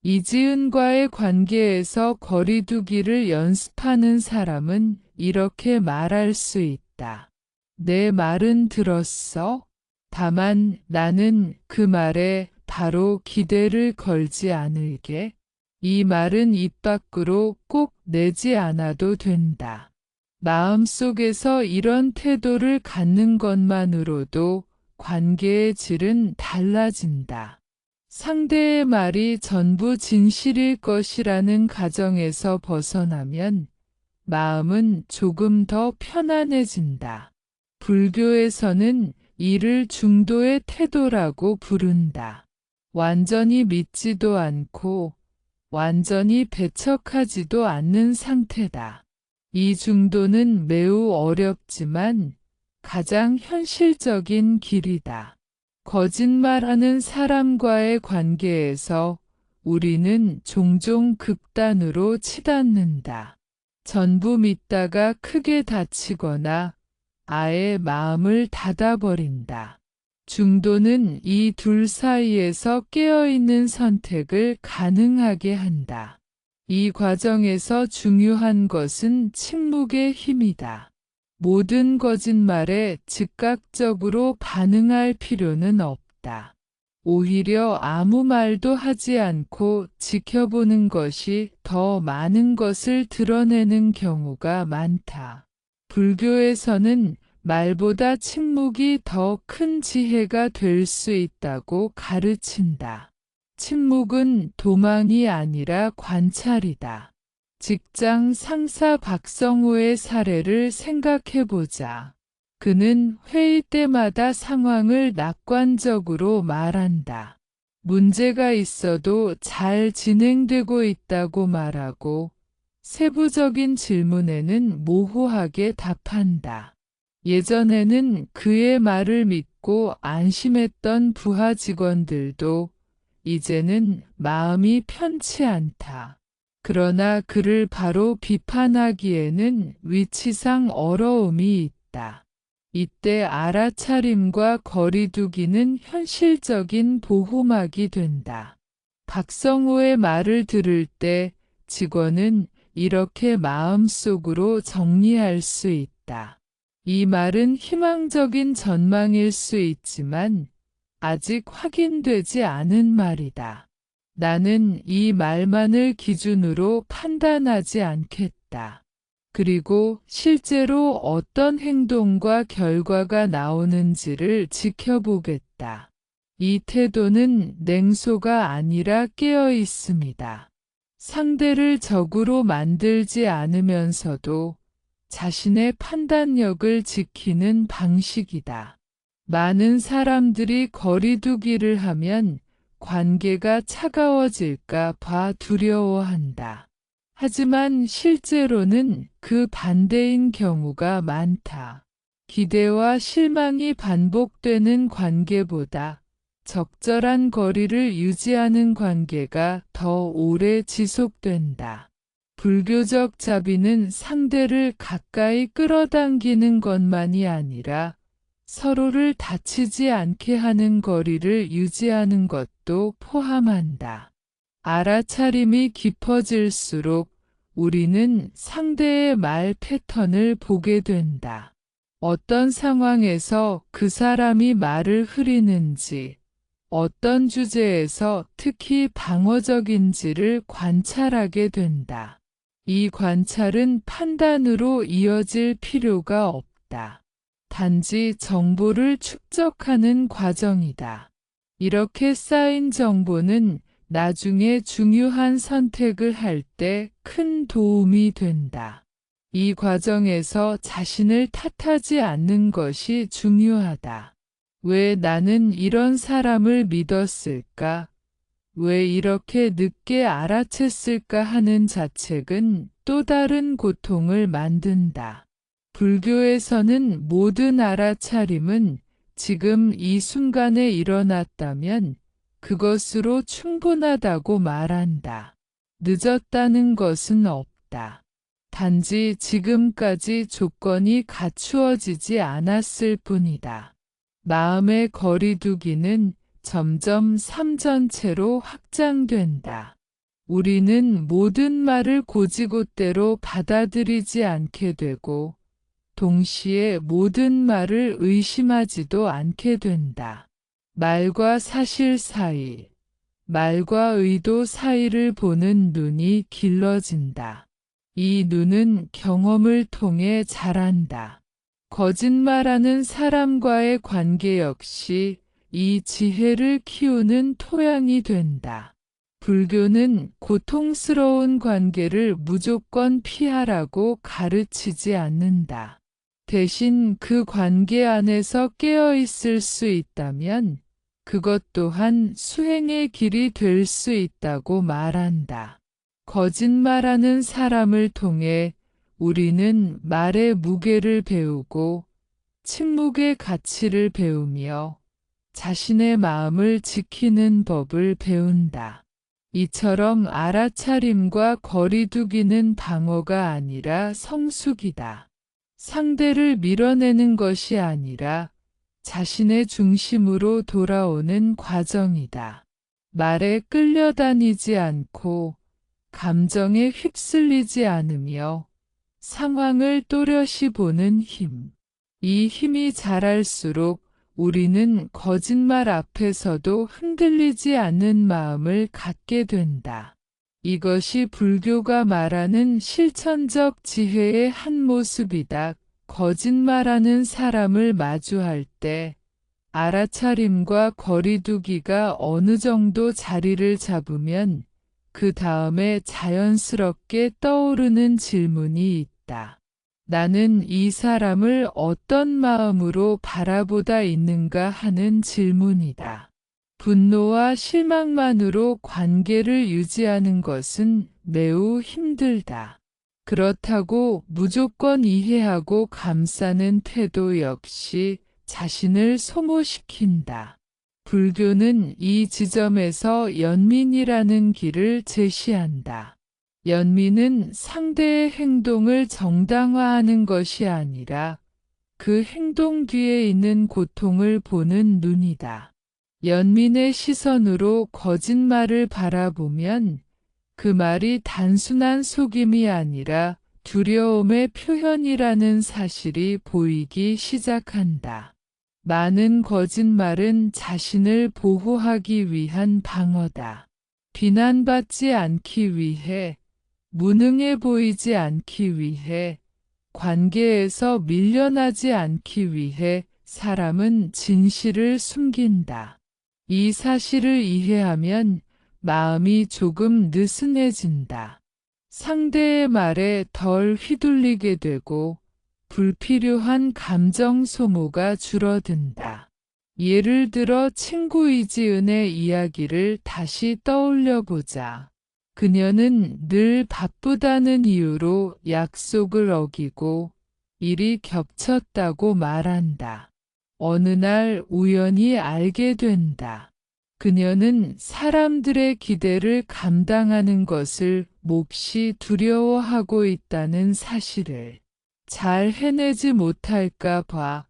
이지은과의 관계에서 거리두기를 연습하는 사람은 이렇게 말할 수 있다. 내 말은 들었어? 다만 나는 그 말에 바로 기대를 걸지 않을게. 이 말은 입 밖으로 꼭 내지 않아도 된다. 마음속에서 이런 태도를 갖는 것만으로도 관계의 질은 달라진다. 상대의 말이 전부 진실일 것이라는 가정에서 벗어나면 마음은 조금 더 편안해진다. 불교에서는 이를 중도의 태도라고 부른다. 완전히 믿지도 않고 완전히 배척하지도 않는 상태다. 이 중도는 매우 어렵지만 가장 현실적인 길이다. 거짓말하는 사람과의 관계에서 우리는 종종 극단으로 치닫는다. 전부 믿다가 크게 다치거나 아예 마음을 닫아버린다. 중도는 이 둘 사이에서 깨어있는 선택을 가능하게 한다. 이 과정에서 중요한 것은 침묵의 힘이다. 모든 거짓말에 즉각적으로 반응할 필요는 없다. 오히려 아무 말도 하지 않고 지켜보는 것이 더 많은 것을 드러내는 경우가 많다. 불교에서는 말보다 침묵이 더 큰 지혜가 될 수 있다고 가르친다. 침묵은 도망이 아니라 관찰이다. 직장 상사 박성호의 사례를 생각해보자. 그는 회의 때마다 상황을 낙관적으로 말한다. 문제가 있어도 잘 진행되고 있다고 말하고 세부적인 질문에는 모호하게 답한다. 예전에는 그의 말을 믿고 안심했던 부하 직원들도 이제는 마음이 편치 않다. 그러나 그를 바로 비판하기에는 위치상 어려움이 있다. 이때 알아차림과 거리두기는 현실적인 보호막이 된다. 박성호의 말을 들을 때 직원은 이렇게 마음속으로 정리할 수 있다. 이 말은 희망적인 전망일 수 있지만 아직 확인되지 않은 말이다. 나는 이 말만을 기준으로 판단하지 않겠다. 그리고 실제로 어떤 행동과 결과가 나오는지를 지켜보겠다. 이 태도는 냉소가 아니라 깨어 있습니다. 상대를 적으로 만들지 않으면서도 자신의 판단력을 지키는 방식이다. 많은 사람들이 거리두기를 하면 관계가 차가워질까 봐 두려워한다. 하지만 실제로는 그 반대인 경우가 많다. 기대와 실망이 반복되는 관계보다 적절한 거리를 유지하는 관계가 더 오래 지속된다. 불교적 자비는 상대를 가까이 끌어당기는 것만이 아니라 서로를 다치지 않게 하는 거리를 유지하는 것도 포함한다. 알아차림이 깊어질수록 우리는 상대의 말 패턴을 보게 된다. 어떤 상황에서 그 사람이 말을 흐리는지, 어떤 주제에서 특히 방어적인지를 관찰하게 된다. 이 관찰은 판단으로 이어질 필요가 없다. 단지 정보를 축적하는 과정이다. 이렇게 쌓인 정보는 나중에 중요한 선택을 할 때 큰 도움이 된다. 이 과정에서 자신을 탓하지 않는 것이 중요하다. 왜 나는 이런 사람을 믿었을까? 왜 이렇게 늦게 알아챘을까 하는 자책은 또 다른 고통을 만든다. 불교에서는 모든 알아차림은 지금 이 순간에 일어났다면 그것으로 충분하다고 말한다. 늦었다는 것은 없다. 단지 지금까지 조건이 갖추어지지 않았을 뿐이다. 마음의 거리두기는 점점 삶 전체로 확장된다. 우리는 모든 말을 곧이곧대로 받아들이지 않게 되고, 동시에 모든 말을 의심하지도 않게 된다. 말과 사실 사이, 말과 의도 사이를 보는 눈이 길러진다. 이 눈은 경험을 통해 자란다. 거짓말하는 사람과의 관계 역시 이 지혜를 키우는 토양이 된다. 불교는 고통스러운 관계를 무조건 피하라고 가르치지 않는다. 대신 그 관계 안에서 깨어 있을 수 있다면 그것 또한 수행의 길이 될 수 있다고 말한다. 거짓말하는 사람을 통해 우리는 말의 무게를 배우고 침묵의 가치를 배우며 자신의 마음을 지키는 법을 배운다. 이처럼 알아차림과 거리두기는 방어가 아니라 성숙이다. 상대를 밀어내는 것이 아니라 자신의 중심으로 돌아오는 과정이다. 말에 끌려다니지 않고 감정에 휩쓸리지 않으며 상황을 또렷이 보는 힘. 이 힘이 자랄수록 우리는 거짓말 앞에서도 흔들리지 않는 마음을 갖게 된다. 이것이 불교가 말하는 실천적 지혜의 한 모습이다. 거짓말하는 사람을 마주할 때 알아차림과 거리두기가 어느 정도 자리를 잡으면 그 다음에 자연스럽게 떠오르는 질문이 있다. 나는 이 사람을 어떤 마음으로 바라보다 있는가 하는 질문이다. 분노와 실망만으로 관계를 유지하는 것은 매우 힘들다. 그렇다고 무조건 이해하고 감싸는 태도 역시 자신을 소모시킨다. 불교는 이 지점에서 연민이라는 길을 제시한다. 연민은 상대의 행동을 정당화하는 것이 아니라 그 행동 뒤에 있는 고통을 보는 눈이다. 연민의 시선으로 거짓말을 바라보면 그 말이 단순한 속임이 아니라 두려움의 표현이라는 사실이 보이기 시작한다. 많은 거짓말은 자신을 보호하기 위한 방어다. 비난받지 않기 위해, 무능해 보이지 않기 위해, 관계에서 밀려나지 않기 위해 사람은 진실을 숨긴다. 이 사실을 이해하면 마음이 조금 느슨해진다. 상대의 말에 덜 휘둘리게 되고 불필요한 감정 소모가 줄어든다. 예를 들어 친구 이지은의 이야기를 다시 떠올려 보자. 그녀는 늘 바쁘다는 이유로 약속을 어기고 일이 겹쳤다고 말한다. 어느 날 우연히 알게 된다. 그녀는 사람들의 기대를 감당하는 것을 몹시 두려워하고 있다는 사실을. 잘 해내지 못할까 봐,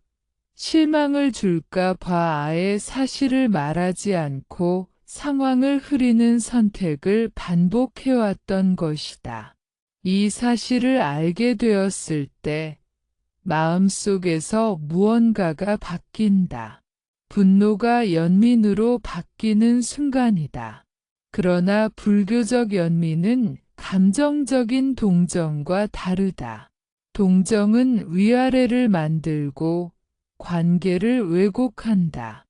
실망을 줄까 봐 아예 사실을 말하지 않고 상황을 흐리는 선택을 반복해왔던 것이다. 이 사실을 알게 되었을 때 마음속에서 무언가가 바뀐다. 분노가 연민으로 바뀌는 순간이다. 그러나 불교적 연민은 감정적인 동정과 다르다. 동정은 위아래를 만들고 관계를 왜곡한다.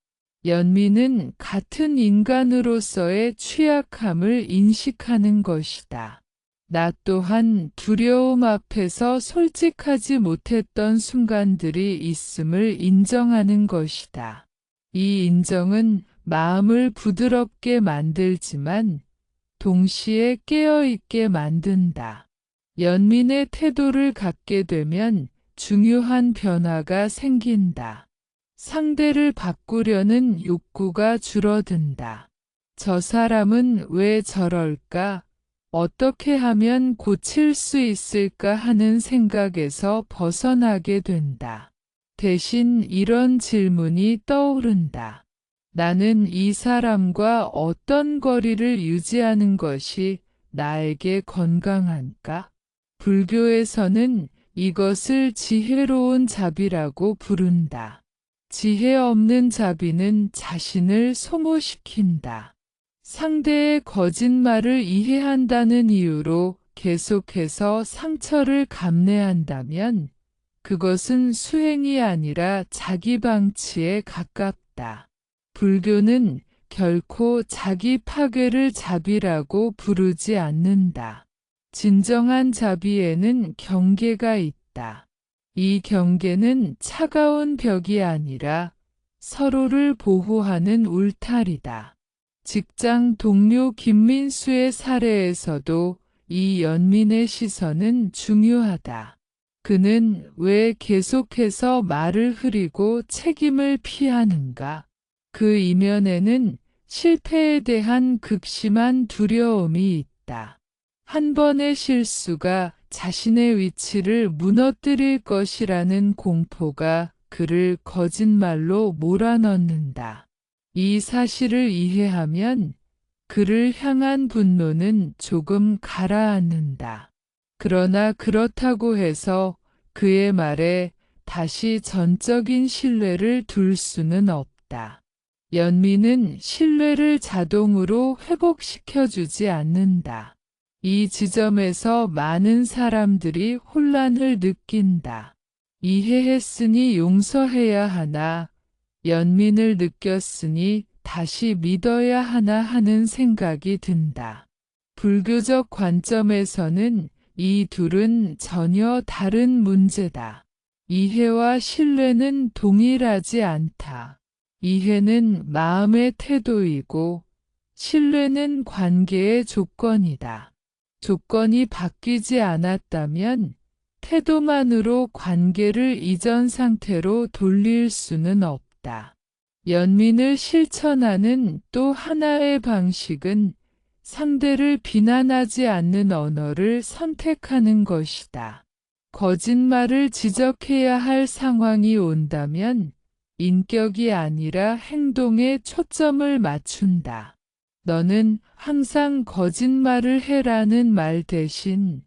연민은 같은 인간으로서의 취약함을 인식하는 것이다. 나 또한 두려움 앞에서 솔직하지 못했던 순간들이 있음을 인정하는 것이다. 이 인정은 마음을 부드럽게 만들지만 동시에 깨어있게 만든다. 연민의 태도를 갖게 되면 중요한 변화가 생긴다. 상대를 바꾸려는 욕구가 줄어든다. 저 사람은 왜 저럴까? 어떻게 하면 고칠 수 있을까 하는 생각에서 벗어나게 된다. 대신 이런 질문이 떠오른다. 나는 이 사람과 어떤 거리를 유지하는 것이 나에게 건강한가? 불교에서는 이것을 지혜로운 자비라고 부른다. 지혜 없는 자비는 자신을 소모시킨다. 상대의 거짓말을 이해한다는 이유로 계속해서 상처를 감내한다면 그것은 수행이 아니라 자기 방치에 가깝다. 불교는 결코 자기 파괴를 자비라고 부르지 않는다. 진정한 자비에는 경계가 있다. 이 경계는 차가운 벽이 아니라 서로를 보호하는 울타리다. 직장 동료 김민수의 사례에서도 이 연민의 시선은 중요하다. 그는 왜 계속해서 말을 흐리고 책임을 피하는가? 그 이면에는 실패에 대한 극심한 두려움이 있다. 한 번의 실수가 자신의 위치를 무너뜨릴 것이라는 공포가 그를 거짓말로 몰아넣는다. 이 사실을 이해하면 그를 향한 분노는 조금 가라앉는다. 그러나 그렇다고 해서 그의 말에 다시 전적인 신뢰를 둘 수는 없다. 연민은 신뢰를 자동으로 회복시켜주지 않는다. 이 지점에서 많은 사람들이 혼란을 느낀다. 이해했으니 용서해야 하나, 연민을 느꼈으니 다시 믿어야 하나 하는 생각이 든다. 불교적 관점에서는 이 둘은 전혀 다른 문제다. 이해와 신뢰는 동일하지 않다. 이해는 마음의 태도이고 신뢰는 관계의 조건이다. 조건이 바뀌지 않았다면 태도만으로 관계를 이전 상태로 돌릴 수는 없다. 연민을 실천하는 또 하나의 방식은 상대를 비난하지 않는 언어를 선택하는 것이다. 거짓말을 지적해야 할 상황이 온다면 인격이 아니라 행동에 초점을 맞춘다. 너는 항상 거짓말을 해라는 말 대신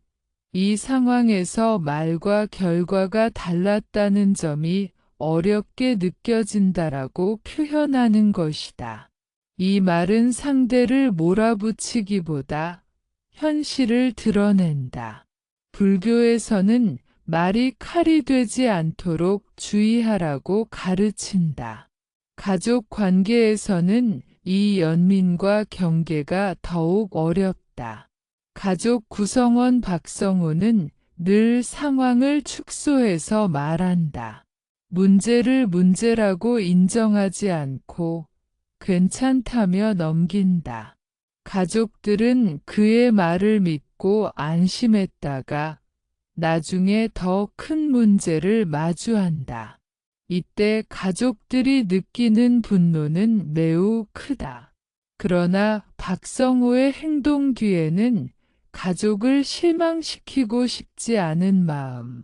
이 상황에서 말과 결과가 달랐다는 점이 어렵게 느껴진다라고 표현하는 것이다. 이 말은 상대를 몰아붙이기보다 현실을 드러낸다. 불교에서는 말이 칼이 되지 않도록 주의하라고 가르친다. 가족 관계에서는 이 연민과 경계가 더욱 어렵다. 가족 구성원 박성호는 늘 상황을 축소해서 말한다. 문제를 문제라고 인정하지 않고 괜찮다며 넘긴다. 가족들은 그의 말을 믿고 안심했다가 나중에 더 큰 문제를 마주한다. 이때 가족들이 느끼는 분노는 매우 크다. 그러나 박성호의 행동 뒤에는 가족을 실망시키고 싶지 않은 마음,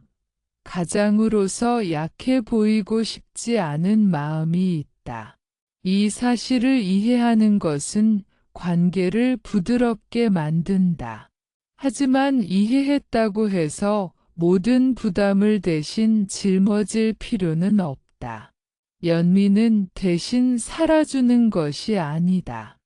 가장으로서 약해 보이고 싶지 않은 마음이 있다. 이 사실을 이해하는 것은 관계를 부드럽게 만든다. 하지만 이해했다고 해서 모든 부담을 대신 짊어질 필요는 없다. 연민은 대신 살아주는 것이 아니다.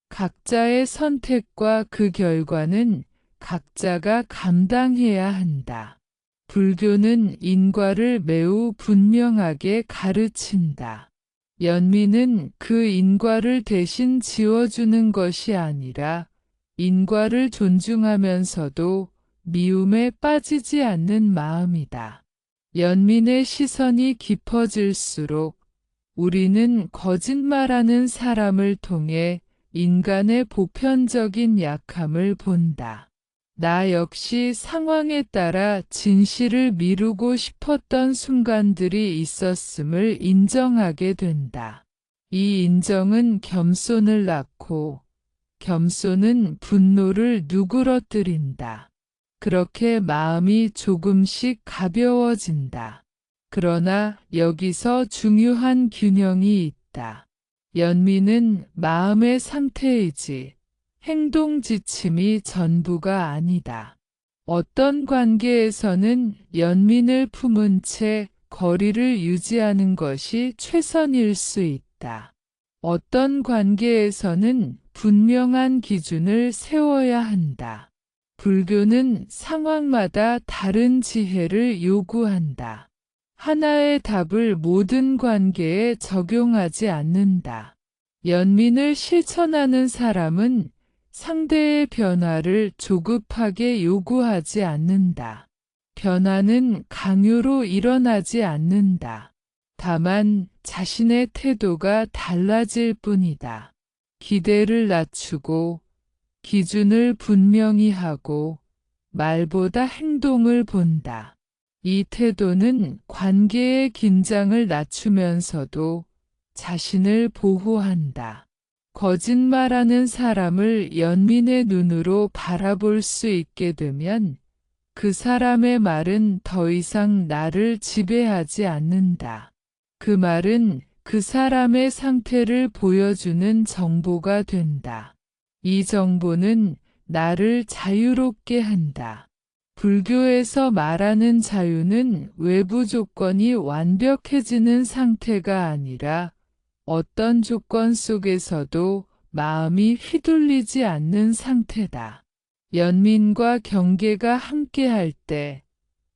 각자의 선택과 그 결과는 각자가 감당해야 한다. 불교는 인과를 매우 분명하게 가르친다. 연민은 그 인과를 대신 지워주는 것이 아니라 인과를 존중하면서도 미움에 빠지지 않는 마음이다. 연민의 시선이 깊어질수록 우리는 거짓말하는 사람을 통해 인간의 보편적인 약함을 본다. 나 역시 상황에 따라 진실을 미루고 싶었던 순간들이 있었음을 인정하게 된다. 이 인정은 겸손을 낳고 겸손은 분노를 누그러뜨린다. 그렇게 마음이 조금씩 가벼워진다. 그러나 여기서 중요한 균형이 있다. 연민은 마음의 상태이지 행동 지침이 전부가 아니다. 어떤 관계에서는 연민을 품은 채 거리를 유지하는 것이 최선일 수 있다. 어떤 관계에서는 분명한 기준을 세워야 한다. 불교는 상황마다 다른 지혜를 요구한다. 하나의 답을 모든 관계에 적용하지 않는다. 연민을 실천하는 사람은 상대의 변화를 조급하게 요구하지 않는다. 변화는 강요로 일어나지 않는다. 다만 자신의 태도가 달라질 뿐이다. 기대를 낮추고 기준을 분명히 하고 말보다 행동을 본다. 이 태도는 관계의 긴장을 낮추면서도 자신을 보호한다. 거짓말하는 사람을 연민의 눈으로 바라볼 수 있게 되면 그 사람의 말은 더 이상 나를 지배하지 않는다. 그 말은 그 사람의 상태를 보여주는 정보가 된다. 이 정보는 나를 자유롭게 한다. 불교에서 말하는 자유는 외부 조건이 완벽해지는 상태가 아니라 어떤 조건 속에서도 마음이 휘둘리지 않는 상태다. 연민과 경계가 함께할 때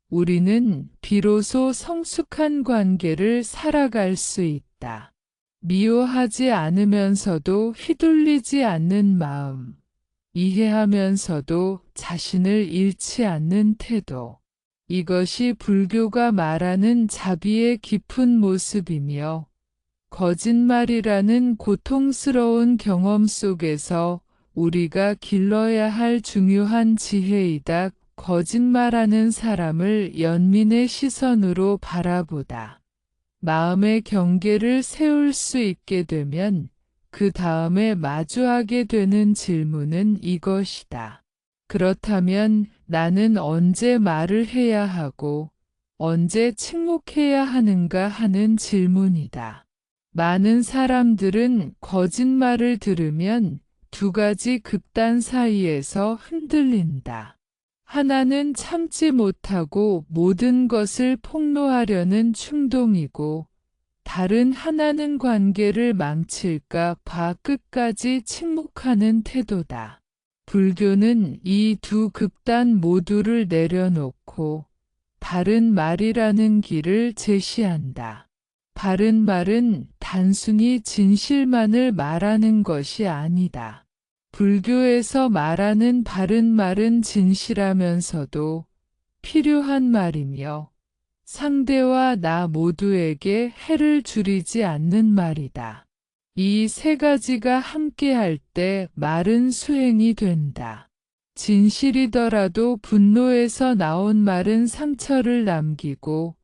우리는 비로소 성숙한 관계를 살아갈 수 있다. 미워하지 않으면서도 휘둘리지 않는 마음, 이해하면서도 자신을 잃지 않는 태도. 이것이 불교가 말하는 자비의 깊은 모습이며 거짓말이라는 고통스러운 경험 속에서 우리가 길러야 할 중요한 지혜이다. 거짓말하는 사람을 연민의 시선으로 바라보다. 마음의 경계를 세울 수 있게 되면 그 다음에 마주하게 되는 질문은 이것이다. 그렇다면 나는 언제 말을 해야 하고 언제 침묵해야 하는가 하는 질문이다. 많은 사람들은 거짓말을 들으면 두 가지 극단 사이에서 흔들린다. 하나는 참지 못하고 모든 것을 폭로하려는 충동이고 다른 하나는 관계를 망칠까 봐 끝까지 침묵하는 태도다. 불교는 이 두 극단 모두를 내려놓고 바른 말이라는 길을 제시한다. 바른 말은 단순히 진실만을 말하는 것이 아니다. 불교에서 말하는 바른 말은 진실하면서도 필요한 말이며 상대와 나 모두에게 해를 줄이지 않는 말이다. 이 세 가지가 함께할 때 말은 수행이 된다. 진실이더라도 분노에서 나온 말은 상처를 남기고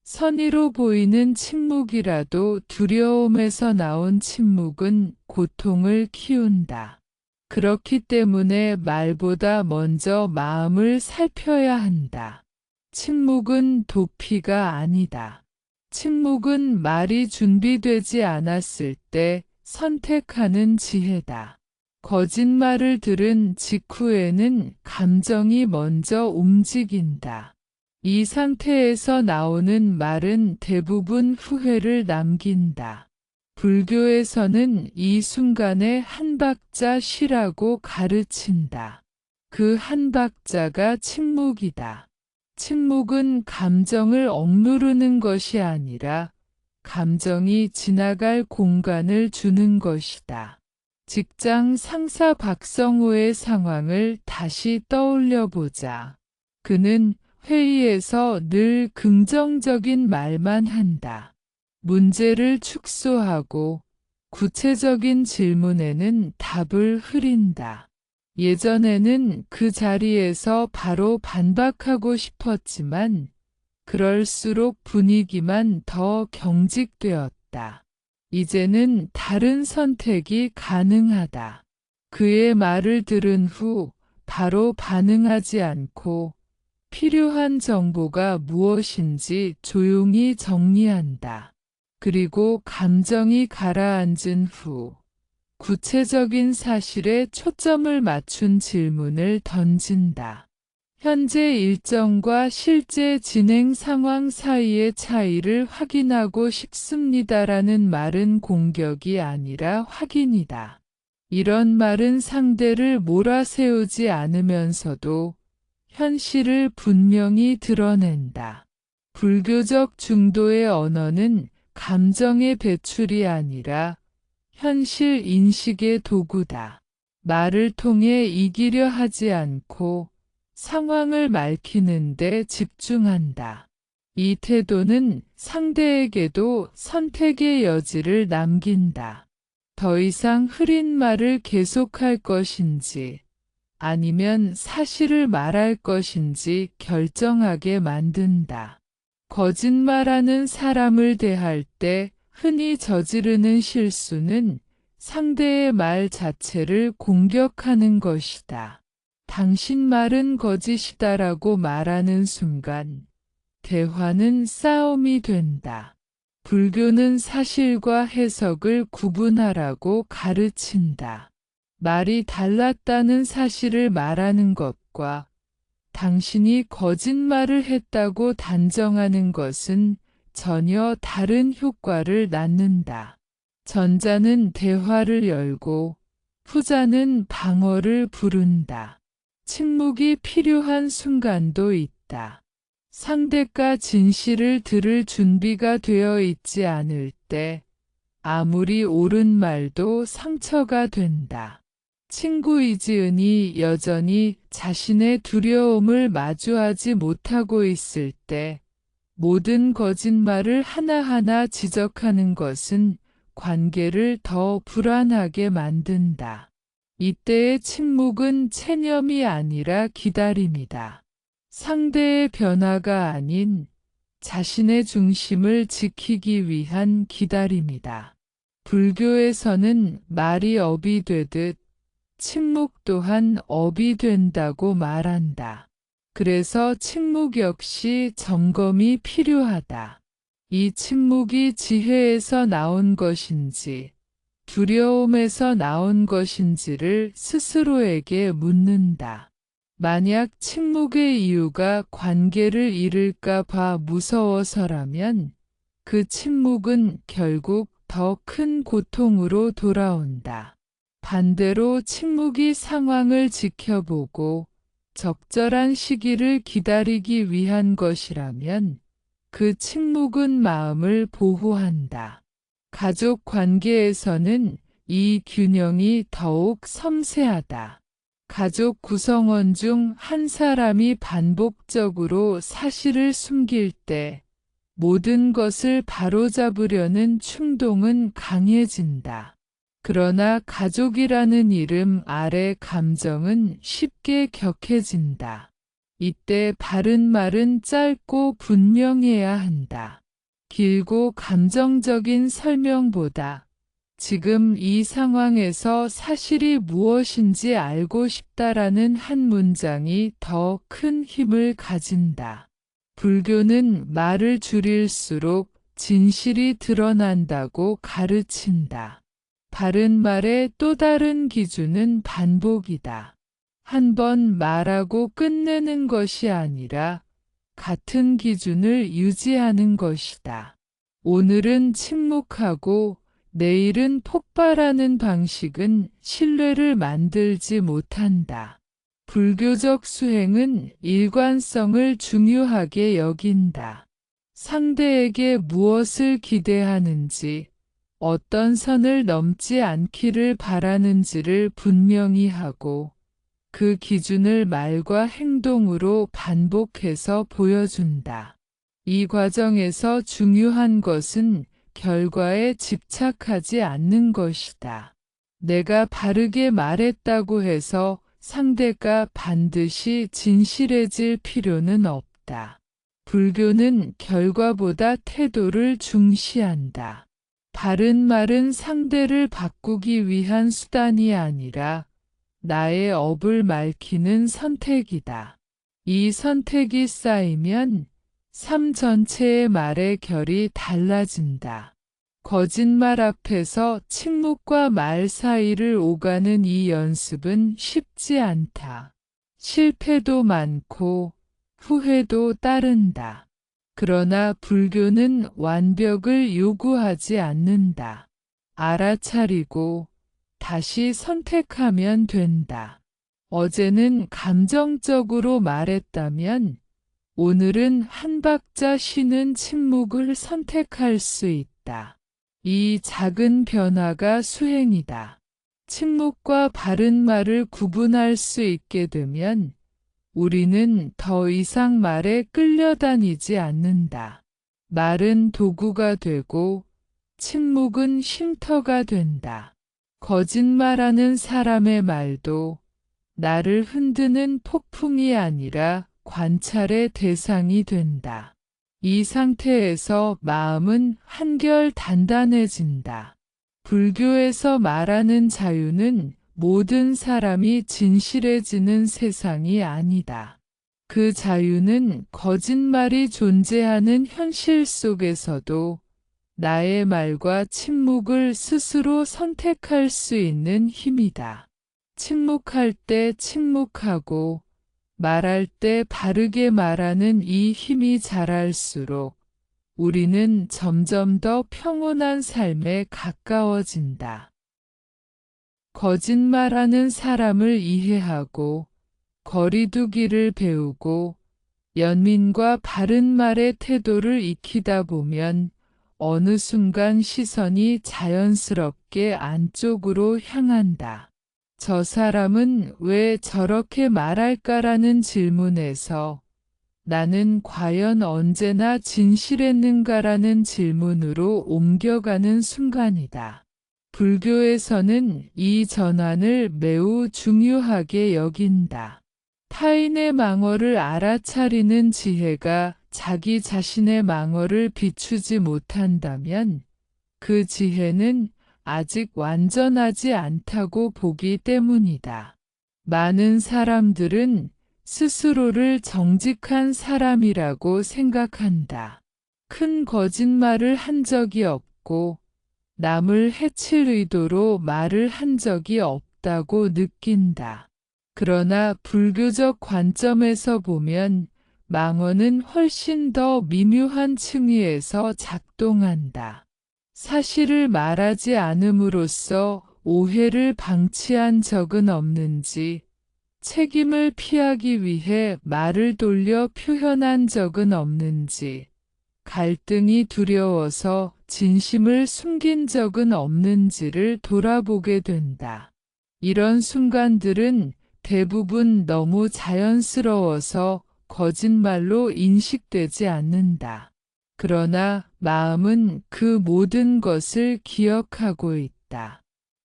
선의로 보이는 침묵이라도 두려움에서 나온 침묵은 고통을 키운다. 그렇기 때문에 말보다 먼저 마음을 살펴야 한다. 침묵은 도피가 아니다. 침묵은 말이 준비되지 않았을 때 선택하는 지혜다. 거짓말을 들은 직후에는 감정이 먼저 움직인다. 이 상태에서 나오는 말은 대부분 후회를 남긴다. 불교에서는 이 순간에 한 박자 쉬라고 가르친다. 그 한 박자가 침묵이다. 침묵은 감정을 억누르는 것이 아니라 감정이 지나갈 공간을 주는 것이다. 직장 상사 박성호의 상황을 다시 떠올려 보자. 그는 회의에서 늘 긍정적인 말만 한다. 문제를 축소하고 구체적인 질문에는 답을 흐린다. 예전에는 그 자리에서 바로 반박하고 싶었지만 그럴수록 분위기만 더 경직되었다. 이제는 다른 선택이 가능하다. 그의 말을 들은 후 바로 반응하지 않고 필요한 정보가 무엇인지 조용히 정리한다. 그리고 감정이 가라앉은 후 구체적인 사실에 초점을 맞춘 질문을 던진다. 현재 일정과 실제 진행 상황 사이의 차이를 확인하고 싶습니다라는 말은 공격이 아니라 확인이다. 이런 말은 상대를 몰아세우지 않으면서도 현실을 분명히 드러낸다. 불교적 중도의 언어는 감정의 배출이 아니라 현실 인식의 도구다. 말을 통해 이기려 하지 않고 상황을 맑히는 데 집중한다. 이 태도는 상대에게도 선택의 여지를 남긴다. 더 이상 흐린 말을 계속할 것인지 아니면 사실을 말할 것인지 결정하게 만든다. 거짓말하는 사람을 대할 때 흔히 저지르는 실수는 상대의 말 자체를 공격하는 것이다. 당신 말은 거짓이다라고 말하는 순간 대화는 싸움이 된다. 불교는 사실과 해석을 구분하라고 가르친다. 말이 달랐다는 사실을 말하는 것과 당신이 거짓말을 했다고 단정하는 것은 전혀 다른 효과를 낳는다. 전자는 대화를 열고 후자는 방어를 부른다. 침묵이 필요한 순간도 있다. 상대가 진실을 들을 준비가 되어 있지 않을 때 아무리 옳은 말도 상처가 된다. 친구 이지은이 여전히 자신의 두려움을 마주하지 못하고 있을 때 모든 거짓말을 하나하나 지적하는 것은 관계를 더 불안하게 만든다. 이때의 침묵은 체념이 아니라 기다림이다. 상대의 변화가 아닌 자신의 중심을 지키기 위한 기다림이다. 불교에서는 말이 업이 되듯 침묵 또한 업이 된다고 말한다. 그래서 침묵 역시 점검이 필요하다. 이 침묵이 지혜에서 나온 것인지 두려움에서 나온 것인지를 스스로에게 묻는다. 만약 침묵의 이유가 관계를 잃을까 봐 무서워서라면 그 침묵은 결국 더 큰 고통으로 돌아온다. 반대로 침묵이 상황을 지켜보고 적절한 시기를 기다리기 위한 것이라면 그 침묵은 마음을 보호한다. 가족 관계에서는 이 균형이 더욱 섬세하다. 가족 구성원 중 한 사람이 반복적으로 사실을 숨길 때 모든 것을 바로잡으려는 충동은 강해진다. 그러나 가족이라는 이름 아래 감정은 쉽게 격해진다. 이때 바른 말은 짧고 분명해야 한다. 길고 감정적인 설명보다 지금 이 상황에서 사실이 무엇인지 알고 싶다라는 한 문장이 더 큰 힘을 가진다. 불교는 말을 줄일수록 진실이 드러난다고 가르친다. 바른 말의 또 다른 기준은 반복이다. 한 번 말하고 끝내는 것이 아니라 같은 기준을 유지하는 것이다. 오늘은 침묵하고 내일은 폭발하는 방식은 신뢰를 만들지 못한다. 불교적 수행은 일관성을 중요하게 여긴다. 상대에게 무엇을 기대하는지, 어떤 선을 넘지 않기를 바라는지를 분명히 하고 그 기준을 말과 행동으로 반복해서 보여준다. 이 과정에서 중요한 것은 결과에 집착하지 않는 것이다. 내가 바르게 말했다고 해서 상대가 반드시 진실해질 필요는 없다. 불교는 결과보다 태도를 중시한다. 바른 말은 상대를 바꾸기 위한 수단이 아니라 나의 업을 밝히는 선택이다. 이 선택이 쌓이면 삶 전체의 말의 결이 달라진다. 거짓말 앞에서 침묵과 말 사이를 오가는 이 연습은 쉽지 않다. 실패도 많고 후회도 따른다. 그러나 불교는 완벽을 요구하지 않는다. 알아차리고 다시 선택하면 된다. 어제는 감정적으로 말했다면 오늘은 한 박자 쉬는 침묵을 선택할 수 있다. 이 작은 변화가 수행이다. 침묵과 바른 말을 구분할 수 있게 되면 우리는 더 이상 말에 끌려다니지 않는다. 말은 도구가 되고 침묵은 쉼터가 된다. 거짓말하는 사람의 말도 나를 흔드는 폭풍이 아니라 관찰의 대상이 된다. 이 상태에서 마음은 한결 단단해진다. 불교에서 말하는 자유는 모든 사람이 진실해지는 세상이 아니다. 그 자유는 거짓말이 존재하는 현실 속에서도 나의 말과 침묵을 스스로 선택할 수 있는 힘이다. 침묵할 때 침묵하고 말할 때 바르게 말하는 이 힘이 자랄수록 우리는 점점 더 평온한 삶에 가까워진다. 거짓말하는 사람을 이해하고 거리두기를 배우고 연민과 바른 말의 태도를 익히다 보면 어느 순간 시선이 자연스럽게 안쪽으로 향한다. 저 사람은 왜 저렇게 말할까라는 질문에서 나는 과연 언제나 진실했는가라는 질문으로 옮겨가는 순간이다. 불교에서는 이 전환을 매우 중요하게 여긴다. 타인의 망어를 알아차리는 지혜가 자기 자신의 망어를 비추지 못한다면 그 지혜는 아직 완전하지 않다고 보기 때문이다. 많은 사람들은 스스로를 정직한 사람이라고 생각한다. 큰 거짓말을 한 적이 없고 남을 해칠 의도로 말을 한 적이 없다고 느낀다. 그러나 불교적 관점에서 보면 망언은 훨씬 더 미묘한 층위에서 작동한다. 사실을 말하지 않음으로써 오해를 방치한 적은 없는지, 책임을 피하기 위해 말을 돌려 표현한 적은 없는지, 갈등이 두려워서 진심을 숨긴 적은 없는지를 돌아보게 된다. 이런 순간들은 대부분 너무 자연스러워서 거짓말로 인식되지 않는다. 그러나 마음은 그 모든 것을 기억하고 있다.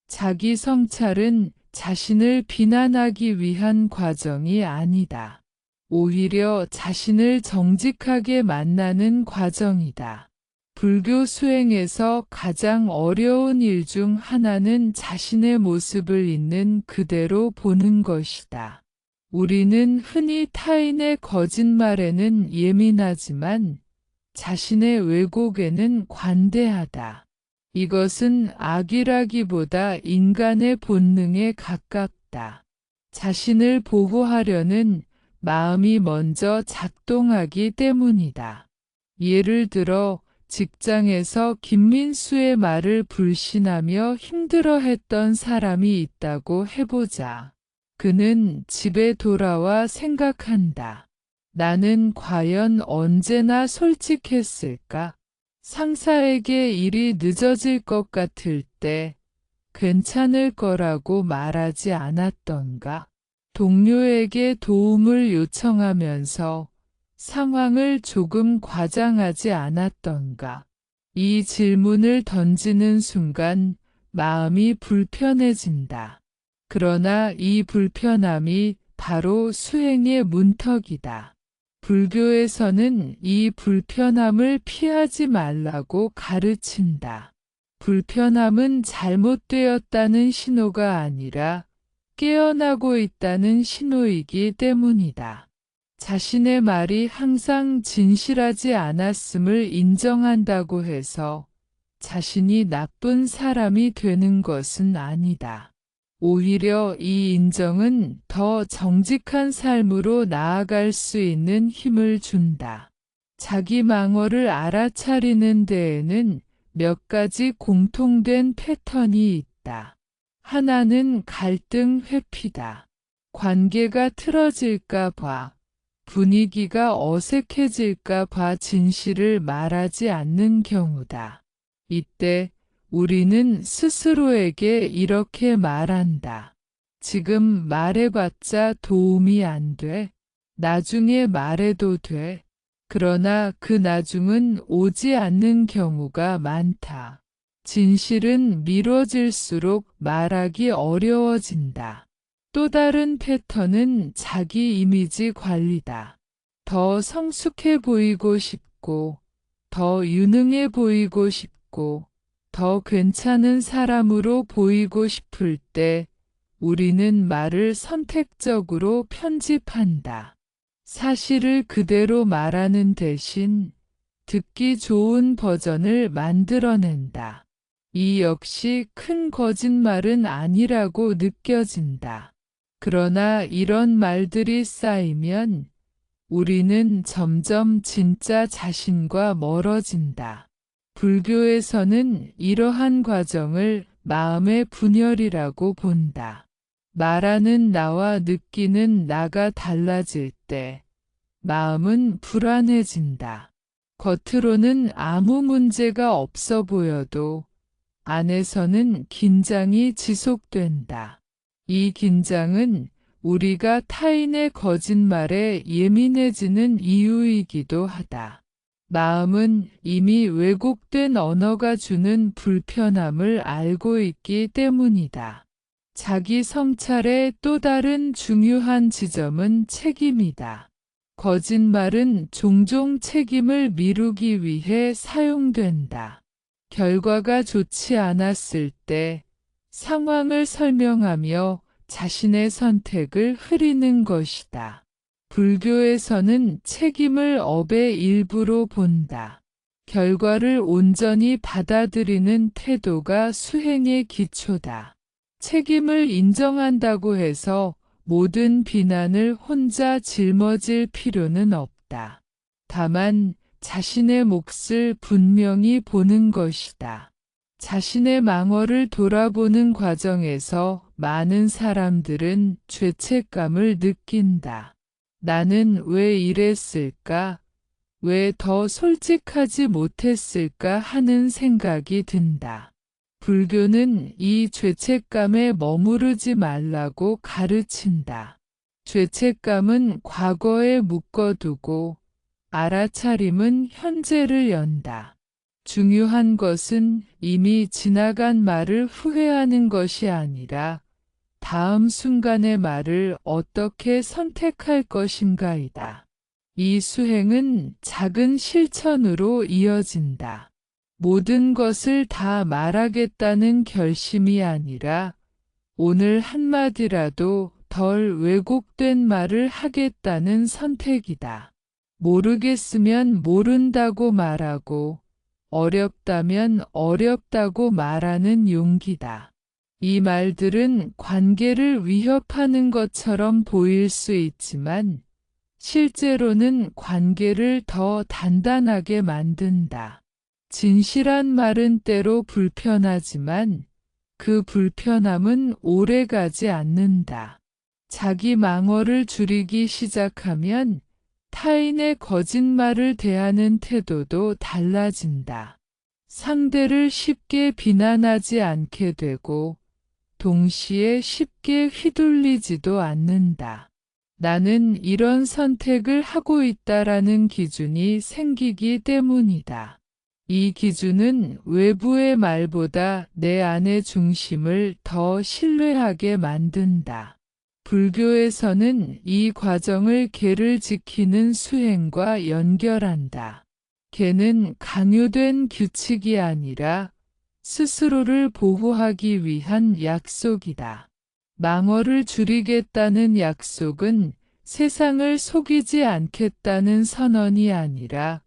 자기 성찰은 자신을 비난하기 위한 과정이 아니다. 오히려 자신을 정직하게 만나는 과정이다. 불교 수행에서 가장 어려운 일 중 하나는 자신의 모습을 있는 그대로 보는 것이다. 우리는 흔히 타인의 거짓말에는 예민하지만 자신의 왜곡에는 관대하다. 이것은 악이라기보다 인간의 본능에 가깝다. 자신을 보호하려는 마음이 먼저 작동하기 때문이다. 예를 들어 직장에서 김민수의 말을 불신하며 힘들어했던 사람이 있다고 해보자. 그는 집에 돌아와 생각한다. 나는 과연 언제나 솔직했을까? 상사에게 일이 늦어질 것 같을 때 괜찮을 거라고 말하지 않았던가? 동료에게 도움을 요청하면서 상황을 조금 과장하지 않았던가? 이 질문을 던지는 순간 마음이 불편해진다. 그러나 이 불편함이 바로 수행의 문턱이다. 불교에서는 이 불편함을 피하지 말라고 가르친다. 불편함은 잘못되었다는 신호가 아니라 깨어나고 있다는 신호이기 때문이다. 자신의 말이 항상 진실하지 않았음을 인정한다고 해서 자신이 나쁜 사람이 되는 것은 아니다. 오히려 이 인정은 더 정직한 삶으로 나아갈 수 있는 힘을 준다. 자기 망어를 알아차리는 데에는 몇 가지 공통된 패턴이 있다. 하나는 갈등 회피다. 관계가 틀어질까 봐, 분위기가 어색해질까 봐 진실을 말하지 않는 경우다. 이때 우리는 스스로에게 이렇게 말한다. 지금 말해봤자 도움이 안 돼. 나중에 말해도 돼. 그러나 그 나중은 오지 않는 경우가 많다. 진실은 미뤄질수록 말하기 어려워진다. 또 다른 패턴은 자기 이미지 관리다. 더 성숙해 보이고 싶고, 더 유능해 보이고 싶고, 더 괜찮은 사람으로 보이고 싶을 때 우리는 말을 선택적으로 편집한다. 사실을 그대로 말하는 대신 듣기 좋은 버전을 만들어낸다. 이 역시 큰 거짓말은 아니라고 느껴진다. 그러나 이런 말들이 쌓이면 우리는 점점 진짜 자신과 멀어진다. 불교에서는 이러한 과정을 마음의 분열이라고 본다. 말하는 나와 느끼는 나가 달라질 때 마음은 불안해진다. 겉으로는 아무 문제가 없어 보여도 안에서는 긴장이 지속된다. 이 긴장은 우리가 타인의 거짓말에 예민해지는 이유이기도 하다. 마음은 이미 왜곡된 언어가 주는 불편함을 알고 있기 때문이다. 자기 성찰의 또 다른 중요한 지점은 책임이다. 거짓말은 종종 책임을 미루기 위해 사용된다. 결과가 좋지 않았을 때 상황을 설명하며 자신의 선택을 흐리는 것이다. 불교에서는 책임을 업의 일부로 본다. 결과를 온전히 받아들이는 태도가 수행의 기초다. 책임을 인정한다고 해서 모든 비난을 혼자 짊어질 필요는 없다. 다만 자신의 몫을 분명히 보는 것이다. 자신의 망어를 돌아보는 과정에서 많은 사람들은 죄책감을 느낀다. 나는 왜 이랬을까? 왜 더 솔직하지 못했을까 하는 생각이 든다. 불교는 이 죄책감에 머무르지 말라고 가르친다. 죄책감은 과거에 묶어두고 알아차림은 현재를 연다. 중요한 것은 이미 지나간 말을 후회하는 것이 아니라 다음 순간의 말을 어떻게 선택할 것인가이다. 이 수행은 작은 실천으로 이어진다. 모든 것을 다 말하겠다는 결심이 아니라 오늘 한마디라도 덜 왜곡된 말을 하겠다는 선택이다. 모르겠으면 모른다고 말하고 어렵다면 어렵다고 말하는 용기다. 이 말들은 관계를 위협하는 것처럼 보일 수 있지만 실제로는 관계를 더 단단하게 만든다. 진실한 말은 때로 불편하지만 그 불편함은 오래가지 않는다. 자기 망어를 줄이기 시작하면 타인의 거짓말을 대하는 태도도 달라진다. 상대를 쉽게 비난하지 않게 되고 동시에 쉽게 휘둘리지도 않는다. 나는 이런 선택을 하고 있다라는 기준이 생기기 때문이다. 이 기준은 외부의 말보다 내 안의 중심을 더 신뢰하게 만든다. 불교에서는 이 과정을 계를 지키는 수행과 연결한다. 계는 강요된 규칙이 아니라 스스로를 보호하기 위한 약속이다. 망어를 줄이겠다는 약속은 세상을 속이지 않겠다는 선언이 아니라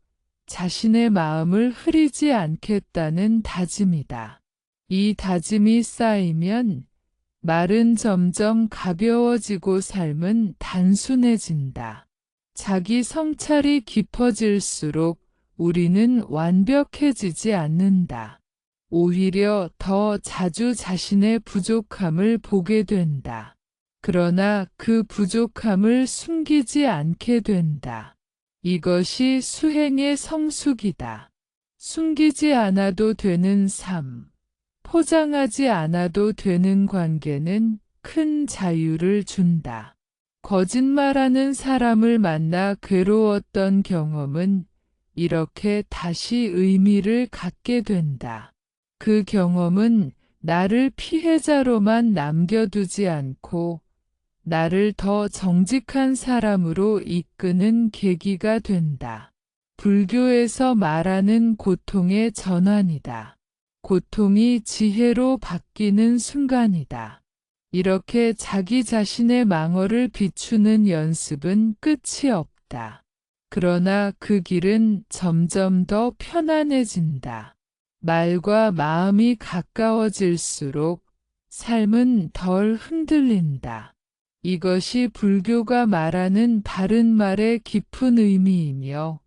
자신의 마음을 흐리지 않겠다는 다짐이다. 이 다짐이 쌓이면 말은 점점 가벼워지고 삶은 단순해진다. 자기 성찰이 깊어질수록 우리는 완벽해지지 않는다. 오히려 더 자주 자신의 부족함을 보게 된다. 그러나 그 부족함을 숨기지 않게 된다. 이것이 수행의 성숙이다. 숨기지 않아도 되는 삶, 포장하지 않아도 되는 관계는 큰 자유를 준다. 거짓말하는 사람을 만나 괴로웠던 경험은 이렇게 다시 의미를 갖게 된다. 그 경험은 나를 피해자로만 남겨두지 않고 나를 더 정직한 사람으로 이끄는 계기가 된다. 불교에서 말하는 고통의 전환이다. 고통이 지혜로 바뀌는 순간이다. 이렇게 자기 자신의 망어를 비추는 연습은 끝이 없다. 그러나 그 길은 점점 더 편안해진다. 말과 마음이 가까워질수록 삶은 덜 흔들린다. 이것이 불교가 말하는 바른 말의 깊은 의미이며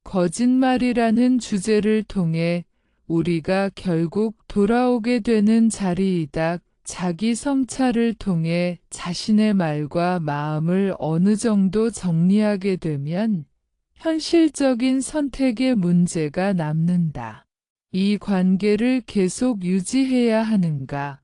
거짓말이라는 주제를 통해 우리가 결국 돌아오게 되는 자리이다. 자기 성찰을 통해 자신의 말과 마음을 어느 정도 정리하게 되면 현실적인 선택의 문제가 남는다. 이 관계를 계속 유지해야 하는가,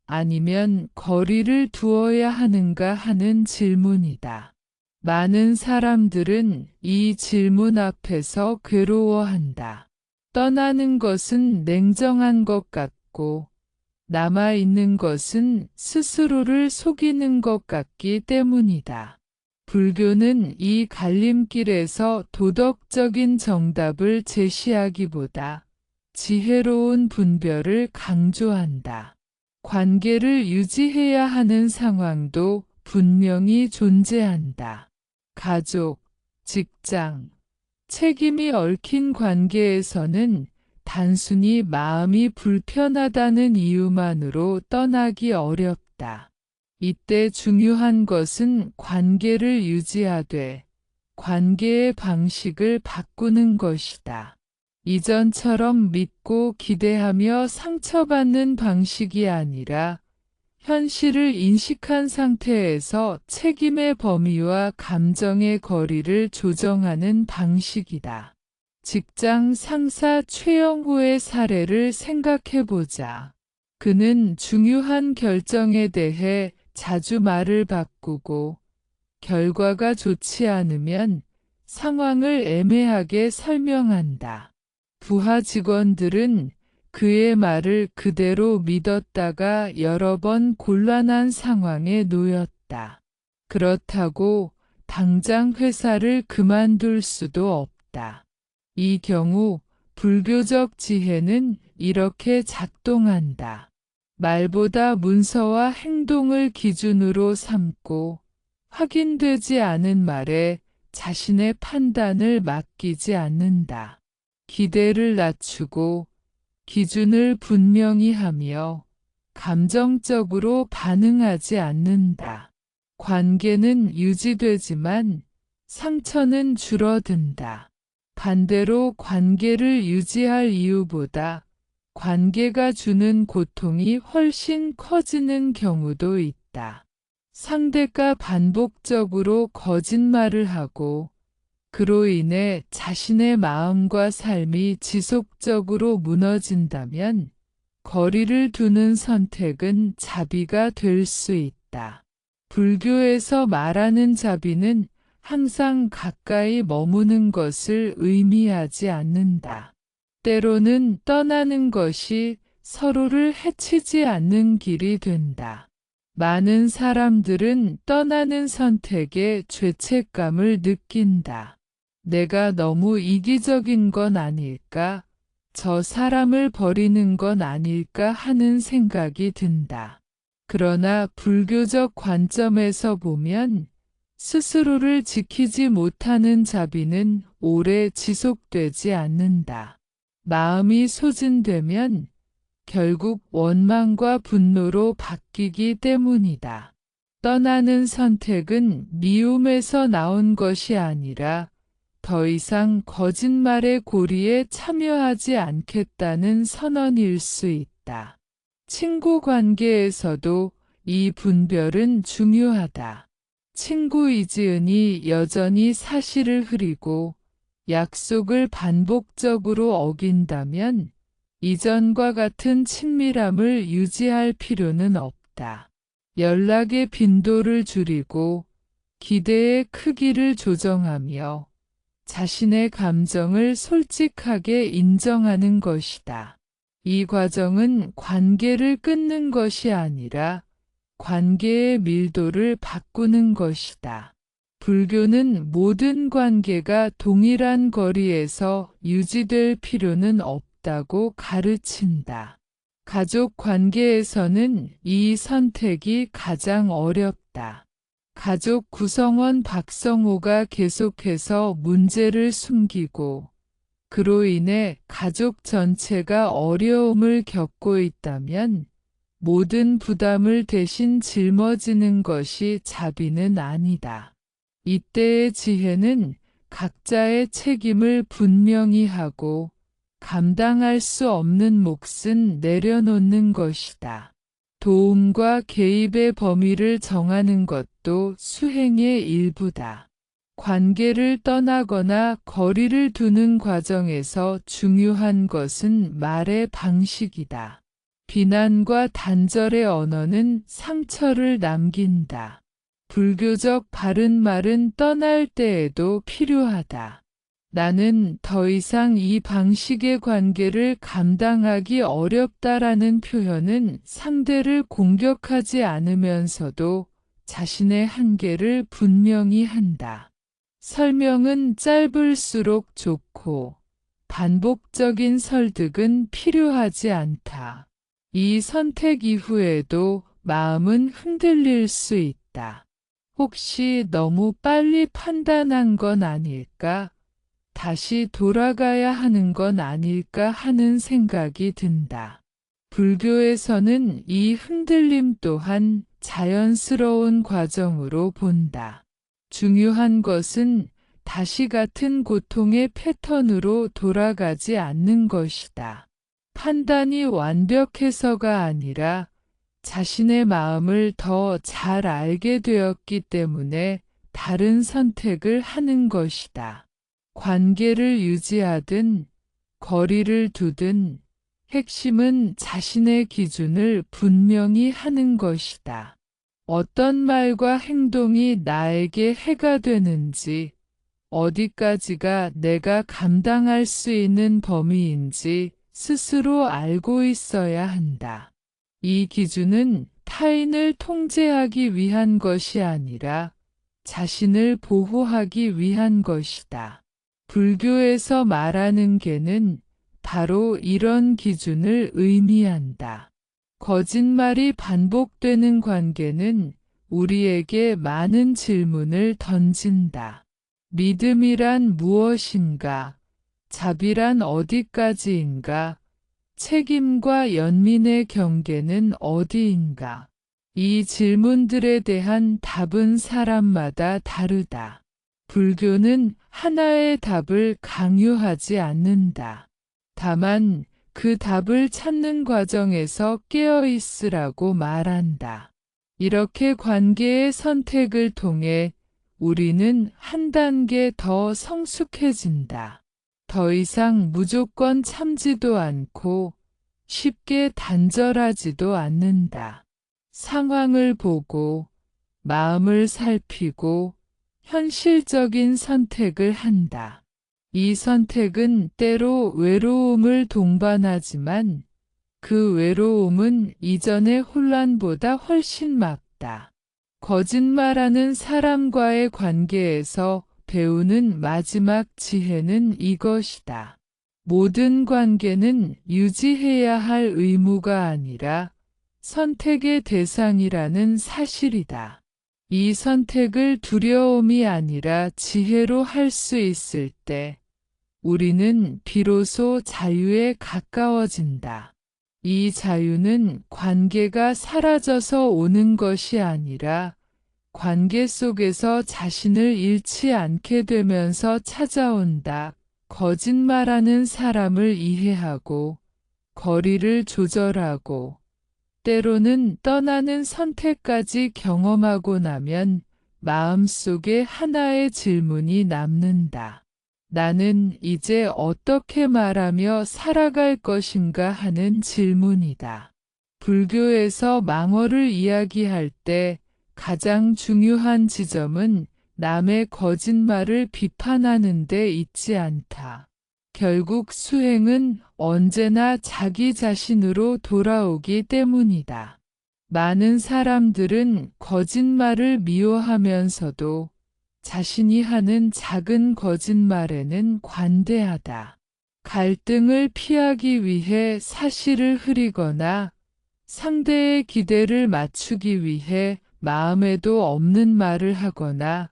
아니면 거리를 두어야 하는가 하는 질문이다. 많은 사람들은 이 질문 앞에서 괴로워한다. 떠나는 것은 냉정한 것 같고, 남아있는 것은 스스로를 속이는 것 같기 때문이다. 불교는 이 갈림길에서 도덕적인 정답을 제시하기보다 지혜로운 분별을 강조한다. 관계를 유지해야 하는 상황도 분명히 존재한다. 가족, 직장, 책임이 얽힌 관계에서는 단순히 마음이 불편하다는 이유만으로 떠나기 어렵다. 이때 중요한 것은 관계를 유지하되 관계의 방식을 바꾸는 것이다. 이전처럼 믿고 기대하며 상처받는 방식이 아니라 현실을 인식한 상태에서 책임의 범위와 감정의 거리를 조정하는 방식이다. 직장 상사 최영호의 사례를 생각해보자. 그는 중요한 결정에 대해 자주 말을 바꾸고 결과가 좋지 않으면 상황을 애매하게 설명한다. 부하 직원들은 그의 말을 그대로 믿었다가 여러 번 곤란한 상황에 놓였다. 그렇다고 당장 회사를 그만둘 수도 없다. 이 경우 불교적 지혜는 이렇게 작동한다. 말보다 문서와 행동을 기준으로 삼고 확인되지 않은 말에 자신의 판단을 맡기지 않는다. 기대를 낮추고 기준을 분명히 하며 감정적으로 반응하지 않는다. 관계는 유지되지만 상처는 줄어든다. 반대로 관계를 유지할 이유보다 관계가 주는 고통이 훨씬 커지는 경우도 있다. 상대가 반복적으로 거짓말을 하고 그로 인해 자신의 마음과 삶이 지속적으로 무너진다면 거리를 두는 선택은 자비가 될 수 있다. 불교에서 말하는 자비는 항상 가까이 머무는 것을 의미하지 않는다. 때로는 떠나는 것이 서로를 해치지 않는 길이 된다. 많은 사람들은 떠나는 선택에 죄책감을 느낀다. 내가 너무 이기적인 건 아닐까? 저 사람을 버리는 건 아닐까 하는 생각이 든다. 그러나 불교적 관점에서 보면 스스로를 지키지 못하는 자비는 오래 지속되지 않는다. 마음이 소진되면 결국 원망과 분노로 바뀌기 때문이다. 떠나는 선택은 미움에서 나온 것이 아니라 더 이상 거짓말의 고리에 참여하지 않겠다는 선언일 수 있다. 친구 관계에서도 이 분별은 중요하다. 친구 이지은이 여전히 사실을 흐리고 약속을 반복적으로 어긴다면 이전과 같은 친밀함을 유지할 필요는 없다. 연락의 빈도를 줄이고 기대의 크기를 조정하며 자신의 감정을 솔직하게 인정하는 것이다. 이 과정은 관계를 끊는 것이 아니라 관계의 밀도를 바꾸는 것이다. 불교는 모든 관계가 동일한 거리에서 유지될 필요는 없다고 가르친다. 가족 관계에서는 이 선택이 가장 어렵다. 가족 구성원 박성호가 계속해서 문제를 숨기고 그로 인해 가족 전체가 어려움을 겪고 있다면 모든 부담을 대신 짊어지는 것이 자비는 아니다. 이때의 지혜는 각자의 책임을 분명히 하고 감당할 수 없는 몫은 내려놓는 것이다. 도움과 개입의 범위를 정하는 것도 수행의 일부다. 관계를 떠나거나 거리를 두는 과정에서 중요한 것은 말의 방식이다. 비난과 단절의 언어는 상처를 남긴다. 불교적 바른 말은 떠날 때에도 필요하다. 나는 더 이상 이 방식의 관계를 감당하기 어렵다라는 표현은 상대를 공격하지 않으면서도 자신의 한계를 분명히 한다. 설명은 짧을수록 좋고 반복적인 설득은 필요하지 않다. 이 선택 이후에도 마음은 흔들릴 수 있다. 혹시 너무 빨리 판단한 건 아닐까? 다시 돌아가야 하는 건 아닐까 하는 생각이 든다. 불교에서는 이 흔들림 또한 자연스러운 과정으로 본다. 중요한 것은 다시 같은 고통의 패턴으로 돌아가지 않는 것이다. 판단이 완벽해서가 아니라 자신의 마음을 더 잘 알게 되었기 때문에 다른 선택을 하는 것이다. 관계를 유지하든 거리를 두든 핵심은 자신의 기준을 분명히 하는 것이다. 어떤 말과 행동이 나에게 해가 되는지, 어디까지가 내가 감당할 수 있는 범위인지 스스로 알고 있어야 한다. 이 기준은 타인을 통제하기 위한 것이 아니라 자신을 보호하기 위한 것이다. 불교에서 말하는 개는 바로 이런 기준을 의미한다. 거짓말이 반복되는 관계는 우리에게 많은 질문을 던진다. 믿음이란 무엇인가? 자비란 어디까지인가? 책임과 연민의 경계는 어디인가? 이 질문들에 대한 답은 사람마다 다르다. 불교는 하나의 답을 강요하지 않는다. 다만 그 답을 찾는 과정에서 깨어 있으라고 말한다. 이렇게 관계의 선택을 통해 우리는 한 단계 더 성숙해진다. 더 이상 무조건 참지도 않고 쉽게 단절하지도 않는다. 상황을 보고 마음을 살피고 현실적인 선택을 한다. 이 선택은 때로 외로움을 동반하지만 그 외로움은 이전의 혼란보다 훨씬 맑다. 거짓말하는 사람과의 관계에서 배우는 마지막 지혜는 이것이다. 모든 관계는 유지해야 할 의무가 아니라 선택의 대상이라는 사실이다. 이 선택을 두려움이 아니라 지혜로 할 수 있을 때 우리는 비로소 자유에 가까워진다. 이 자유는 관계가 사라져서 오는 것이 아니라 관계 속에서 자신을 잃지 않게 되면서 찾아온다. 거짓말하는 사람을 이해하고 거리를 조절하고 때로는 떠나는 선택까지 경험하고 나면 마음속에 하나의 질문이 남는다. 나는 이제 어떻게 말하며 살아갈 것인가 하는 질문이다. 불교에서 망어를 이야기할 때 가장 중요한 지점은 남의 거짓말을 비판하는 데 있지 않다. 결국 수행은 언제나 자기 자신으로 돌아오기 때문이다. 많은 사람들은 거짓말을 미워하면서도 자신이 하는 작은 거짓말에는 관대하다. 갈등을 피하기 위해 사실을 흐리거나 상대의 기대를 맞추기 위해 마음에도 없는 말을 하거나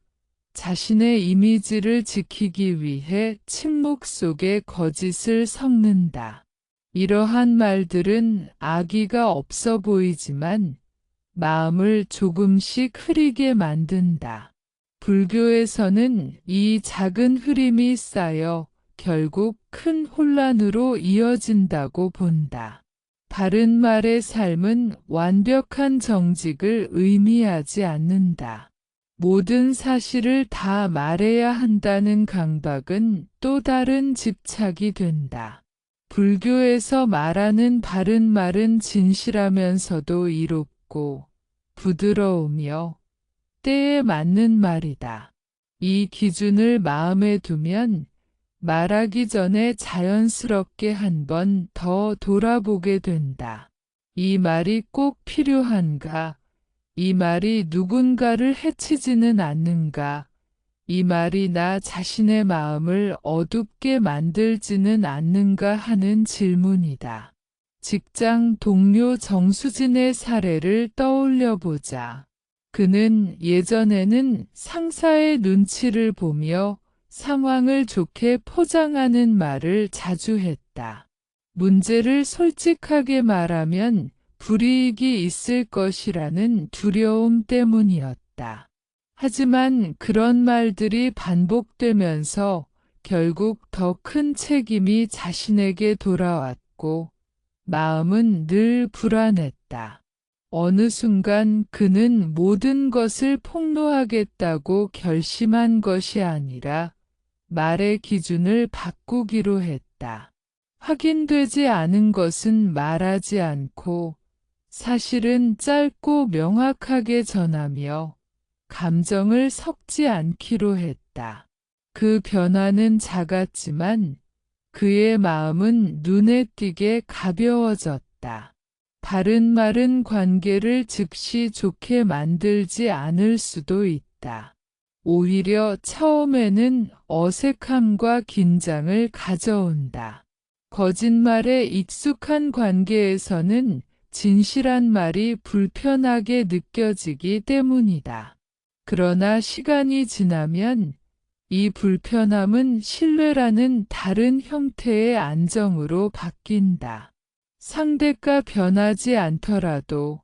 자신의 이미지를 지키기 위해 침묵 속에 거짓을 섞는다. 이러한 말들은 악의가 없어 보이지만 마음을 조금씩 흐리게 만든다. 불교에서는 이 작은 흐림이 쌓여 결국 큰 혼란으로 이어진다고 본다. 바른 말의 삶은 완벽한 정직을 의미하지 않는다. 모든 사실을 다 말해야 한다는 강박은 또 다른 집착이 된다. 불교에서 말하는 바른 말은 진실하면서도 이롭고 부드러우며 때에 맞는 말이다. 이 기준을 마음에 두면 말하기 전에 자연스럽게 한 번 더 돌아보게 된다. 이 말이 꼭 필요한가? 이 말이 누군가를 해치지는 않는가? 이 말이 나 자신의 마음을 어둡게 만들지는 않는가 하는 질문이다. 직장 동료 정수진의 사례를 떠올려 보자. 그는 예전에는 상사의 눈치를 보며 상황을 좋게 포장하는 말을 자주 했다. 문제를 솔직하게 말하면 불이익이 있을 것이라는 두려움 때문이었다. 하지만 그런 말들이 반복되면서 결국 더 큰 책임이 자신에게 돌아왔고 마음은 늘 불안했다. 어느 순간 그는 모든 것을 폭로하겠다고 결심한 것이 아니라 말의 기준을 바꾸기로 했다. 확인되지 않은 것은 말하지 않고 사실은 짧고 명확하게 전하며 감정을 섞지 않기로 했다. 그 변화는 작았지만 그의 마음은 눈에 띄게 가벼워졌다. 바른 말은 관계를 즉시 좋게 만들지 않을 수도 있다. 오히려 처음에는 어색함과 긴장을 가져온다. 거짓말에 익숙한 관계에서는 진실한 말이 불편하게 느껴지기 때문이다. 그러나 시간이 지나면 이 불편함은 신뢰라는 다른 형태의 안정으로 바뀐다. 상대가 변하지 않더라도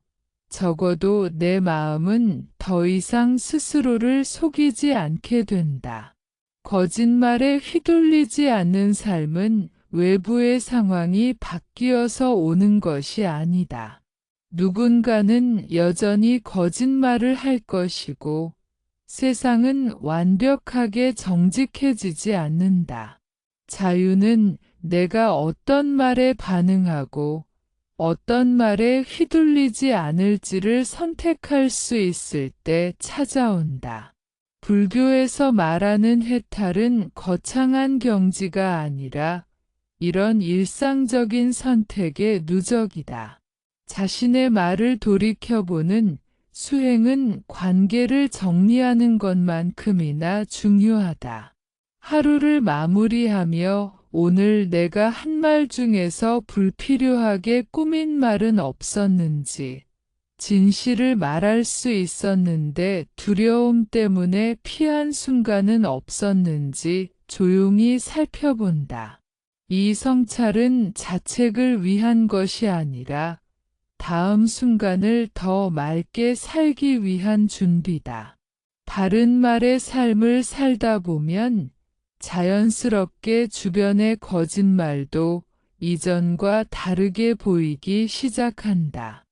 적어도 내 마음은 더 이상 스스로를 속이지 않게 된다. 거짓말에 휘둘리지 않는 삶은 외부의 상황이 바뀌어서 오는 것이 아니다. 누군가는 여전히 거짓말을 할 것이고 세상은 완벽하게 정직해지지 않는다. 자유는 내가 어떤 말에 반응하고 어떤 말에 휘둘리지 않을지를 선택할 수 있을 때 찾아온다. 불교에서 말하는 해탈은 거창한 경지가 아니라 이런 일상적인 선택의 누적이다. 자신의 말을 돌이켜보는 수행은 관계를 정리하는 것만큼이나 중요하다. 하루를 마무리하며 오늘 내가 한 말 중에서 불필요하게 꾸민 말은 없었는지, 진실을 말할 수 있었는데 두려움 때문에 피한 순간은 없었는지 조용히 살펴본다. 이 성찰은 자책을 위한 것이 아니라 다음 순간을 더 맑게 살기 위한 준비다. 바른 말의 삶을 살다 보면 자연스럽게 주변의 거짓말도 이전과 다르게 보이기 시작한다.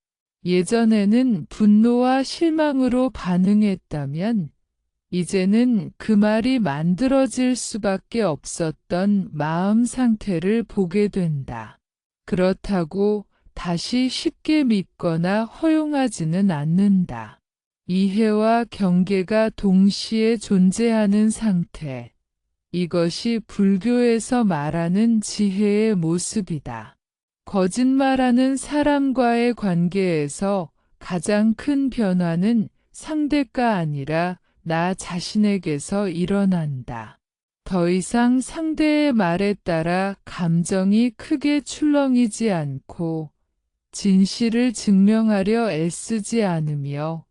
예전에는 분노와 실망으로 반응했다면 이제는 그 말이 만들어질 수밖에 없었던 마음 상태를 보게 된다. 그렇다고 다시 쉽게 믿거나 허용하지는 않는다. 이해와 경계가 동시에 존재하는 상태. 이것이 불교에서 말하는 지혜의 모습이다. 거짓말하는 사람과의 관계에서 가장 큰 변화는 상대가 아니라 나 자신에게서 일어난다. 더 이상 상대의 말에 따라 감정이 크게 출렁이지 않고 진실을 증명하려 애쓰지 않으며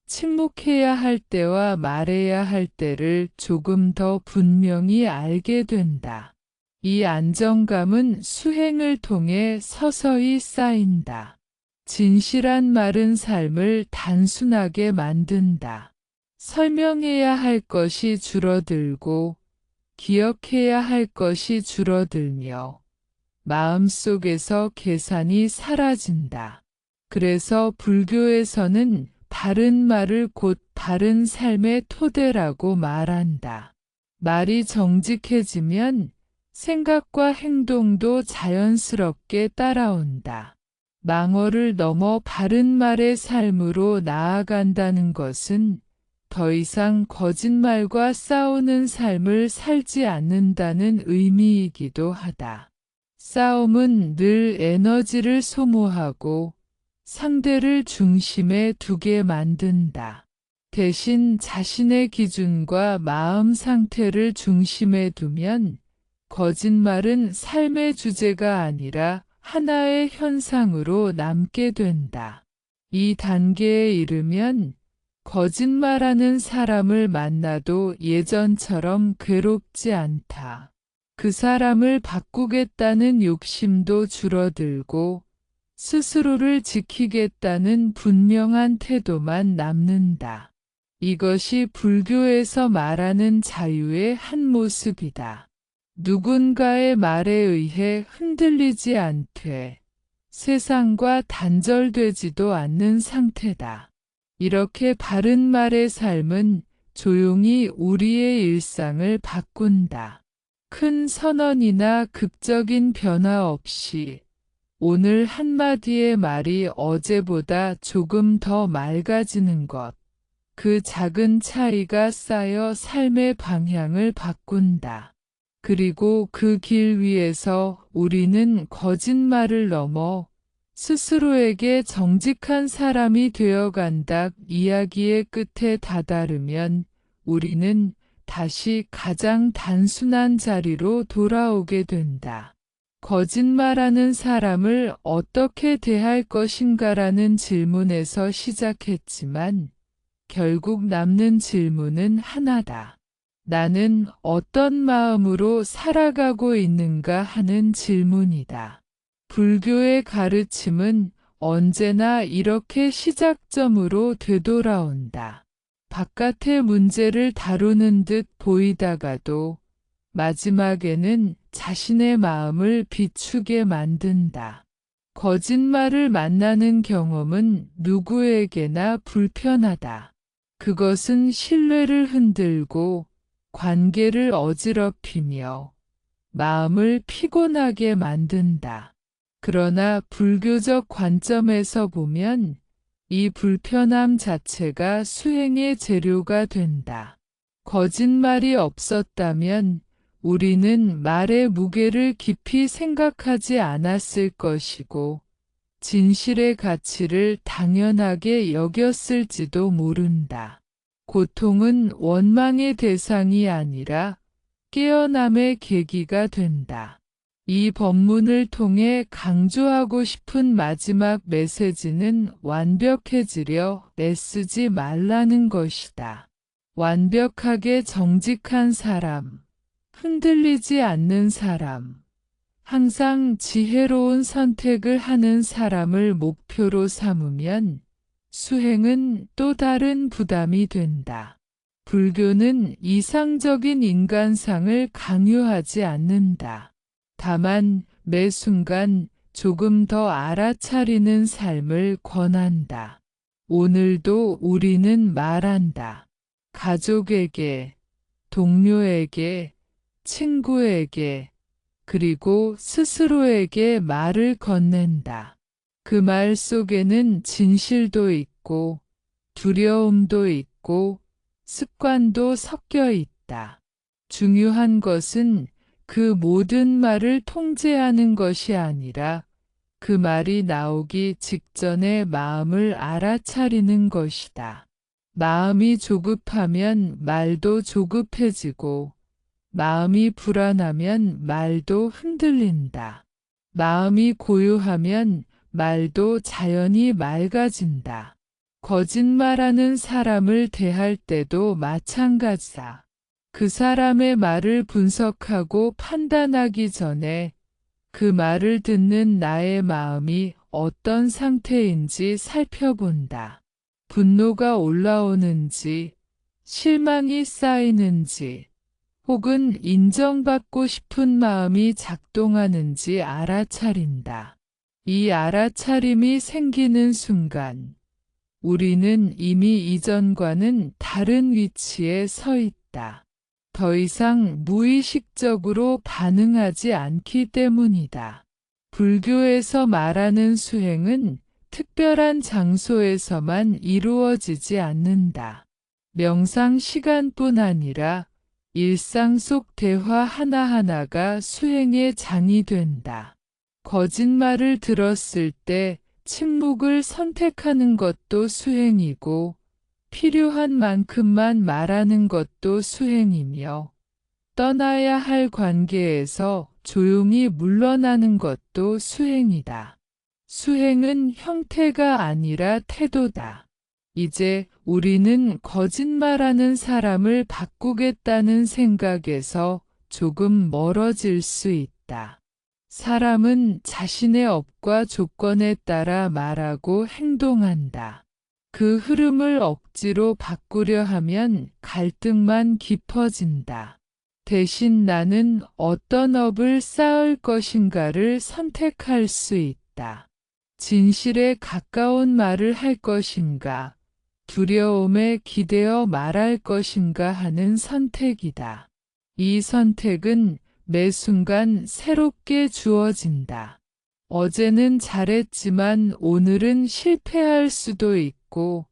침묵해야 할 때와 말해야 할 때를 조금 더 분명히 알게 된다. 이 안정감은 수행을 통해 서서히 쌓인다. 진실한 말은 삶을 단순하게 만든다. 설명해야 할 것이 줄어들고 기억해야 할 것이 줄어들며 마음속에서 계산이 사라진다. 그래서 불교에서는 바른 말을 곧 바른 삶의 토대라고 말한다. 말이 정직해지면 생각과 행동도 자연스럽게 따라온다. 망어를 넘어 바른 말의 삶으로 나아간다는 것은 더 이상 거짓말과 싸우는 삶을 살지 않는다는 의미이기도 하다. 싸움은 늘 에너지를 소모하고 상대를 중심에 두게 만든다. 대신 자신의 기준과 마음 상태를 중심에 두면 거짓말은 삶의 주제가 아니라 하나의 현상으로 남게 된다. 이 단계에 이르면 거짓말하는 사람을 만나도 예전처럼 괴롭지 않다. 그 사람을 바꾸겠다는 욕심도 줄어들고 스스로를 지키겠다는 분명한 태도만 남는다. 이것이 불교에서 말하는 자유의 한 모습이다. 누군가의 말에 의해 흔들리지 않되 세상과 단절되지도 않는 상태다. 이렇게 바른 말의 삶은 조용히 우리의 일상을 바꾼다. 큰 선언이나 극적인 변화 없이 오늘 한마디의 말이 어제보다 조금 더 맑아지는 것. 그 작은 차이가 쌓여 삶의 방향을 바꾼다. 그리고 그 길 위에서 우리는 거짓말을 넘어 스스로에게 정직한 사람이 되어간다. 이야기의 끝에 다다르면 우리는 다시 가장 단순한 자리로 돌아오게 된다. 거짓말하는 사람을 어떻게 대할 것인가라는 질문에서 시작했지만 결국 남는 질문은 하나다. 나는 어떤 마음으로 살아가고 있는가 하는 질문이다. 불교의 가르침은 언제나 이렇게 시작점으로 되돌아온다. 바깥의 문제를 다루는 듯 보이다가도 마지막에는 자신의 마음을 비추게 만든다. 거짓말을 만나는 경험은 누구에게나 불편하다. 그것은 신뢰를 흔들고 관계를 어지럽히며 마음을 피곤하게 만든다. 그러나 불교적 관점에서 보면 이 불편함 자체가 수행의 재료가 된다. 거짓말이 없었다면 우리는 말의 무게를 깊이 생각하지 않았을 것이고 진실의 가치를 당연하게 여겼을지도 모른다. 고통은 원망의 대상이 아니라 깨어남의 계기가 된다. 이 법문을 통해 강조하고 싶은 마지막 메시지는 완벽해지려 애쓰지 말라는 것이다. 완벽하게 정직한 사람, 흔들리지 않는 사람, 항상 지혜로운 선택을 하는 사람을 목표로 삼으면 수행은 또 다른 부담이 된다. 불교는 이상적인 인간상을 강요하지 않는다. 다만 매 순간 조금 더 알아차리는 삶을 권한다. 오늘도 우리는 말한다. 가족에게, 동료에게, 친구에게, 그리고 스스로에게 말을 건넨다. 그 말 속에는 진실도 있고, 두려움도 있고, 습관도 섞여 있다. 중요한 것은 그 모든 말을 통제하는 것이 아니라 그 말이 나오기 직전에 마음을 알아차리는 것이다. 마음이 조급하면 말도 조급해지고, 마음이 불안하면 말도 흔들린다. 마음이 고요하면 말도 자연히 맑아진다. 거짓말하는 사람을 대할 때도 마찬가지다. 그 사람의 말을 분석하고 판단하기 전에 그 말을 듣는 나의 마음이 어떤 상태인지 살펴본다. 분노가 올라오는지, 실망이 쌓이는지, 혹은 인정받고 싶은 마음이 작동하는지 알아차린다. 이 알아차림이 생기는 순간, 우리는 이미 이전과는 다른 위치에 서 있다. 더 이상 무의식적으로 반응하지 않기 때문이다. 불교에서 말하는 수행은 특별한 장소에서만 이루어지지 않는다. 명상 시간뿐 아니라 일상 속 대화 하나하나가 수행의 장이 된다. 거짓말을 들었을 때 침묵을 선택하는 것도 수행이고, 필요한 만큼만 말하는 것도 수행이며, 떠나야 할 관계에서 조용히 물러나는 것도 수행이다. 수행은 형태가 아니라 태도다. 이제 우리는 거짓말하는 사람을 바꾸겠다는 생각에서 조금 멀어질 수 있다. 사람은 자신의 업과 조건에 따라 말하고 행동한다. 그 흐름을 억지로 바꾸려 하면 갈등만 깊어진다. 대신 나는 어떤 업을 쌓을 것인가를 선택할 수 있다. 진실에 가까운 말을 할 것인가, 두려움에 기대어 말할 것인가 하는 선택이다. 이 선택은 매 순간 새롭게 주어진다. 어제는 잘했지만 오늘은 실패할 수도 있고,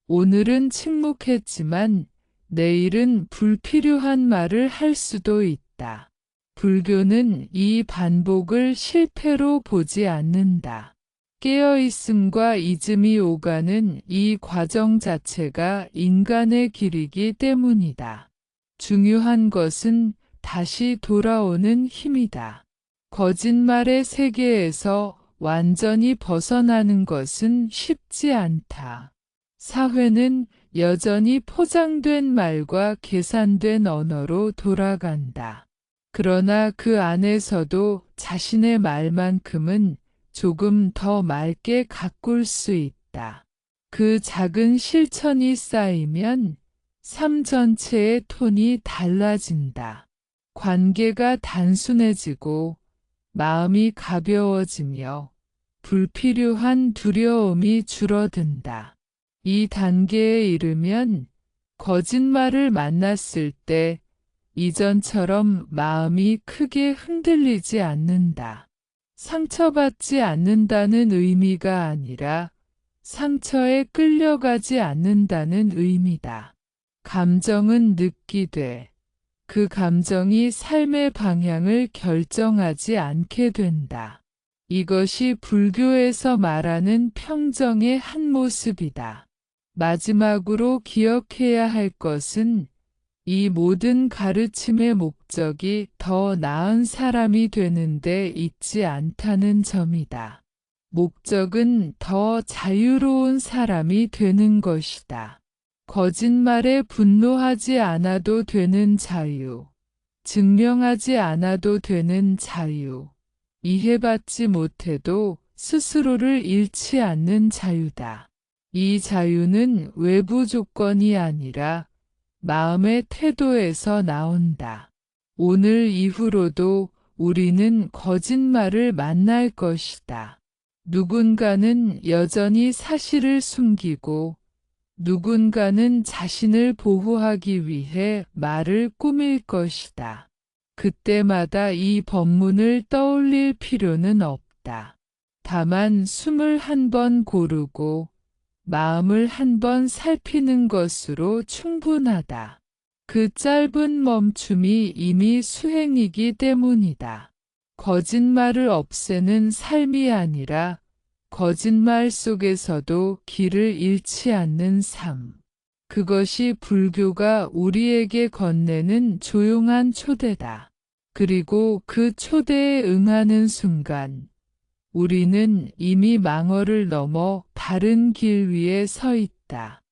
오늘은 침묵했지만 내일은 불필요한 말을 할 수도 있다. 불교는 이 반복을 실패로 보지 않는다. 깨어있음과 잊음이 오가는 이 과정 자체가 인간의 길이기 때문이다. 중요한 것은 다시 돌아오는 힘이다. 거짓말의 세계에서 완전히 벗어나는 것은 쉽지 않다. 사회는 여전히 포장된 말과 계산된 언어로 돌아간다. 그러나 그 안에서도 자신의 말만큼은 조금 더 맑게 가꿀 수 있다. 그 작은 실천이 쌓이면 삶 전체의 톤이 달라진다. 관계가 단순해지고 마음이 가벼워지며 불필요한 두려움이 줄어든다. 이 단계에 이르면 거짓말을 만났을 때 이전처럼 마음이 크게 흔들리지 않는다. 상처받지 않는다는 의미가 아니라 상처에 끌려가지 않는다는 의미다. 감정은 느끼되 그 감정이 삶의 방향을 결정하지 않게 된다. 이것이 불교에서 말하는 평정의 한 모습이다. 마지막으로 기억해야 할 것은 이 모든 가르침의 목적이 더 나은 사람이 되는데 있지 않다는 점이다. 목적은 더 자유로운 사람이 되는 것이다. 거짓말에 분노하지 않아도 되는 자유, 증명하지 않아도 되는 자유, 이해받지 못해도 스스로를 잃지 않는 자유다. 이 자유는 외부 조건이 아니라 마음의 태도에서 나온다. 오늘 이후로도 우리는 거짓말을 만날 것이다. 누군가는 여전히 사실을 숨기고 누군가는 자신을 보호하기 위해 말을 꾸밀 것이다. 그때마다 이 법문을 떠올릴 필요는 없다. 다만 숨을 한 번 고르고 마음을 한 번 살피는 것으로 충분하다. 그 짧은 멈춤이 이미 수행이기 때문이다. 거짓말을 없애는 삶이 아니라 거짓말 속에서도 길을 잃지 않는 삶. 그것이 불교가 우리에게 건네는 조용한 초대다. 그리고 그 초대에 응하는 순간, 우리는 이미 망어를 넘어 바른 길 위에 서 있다.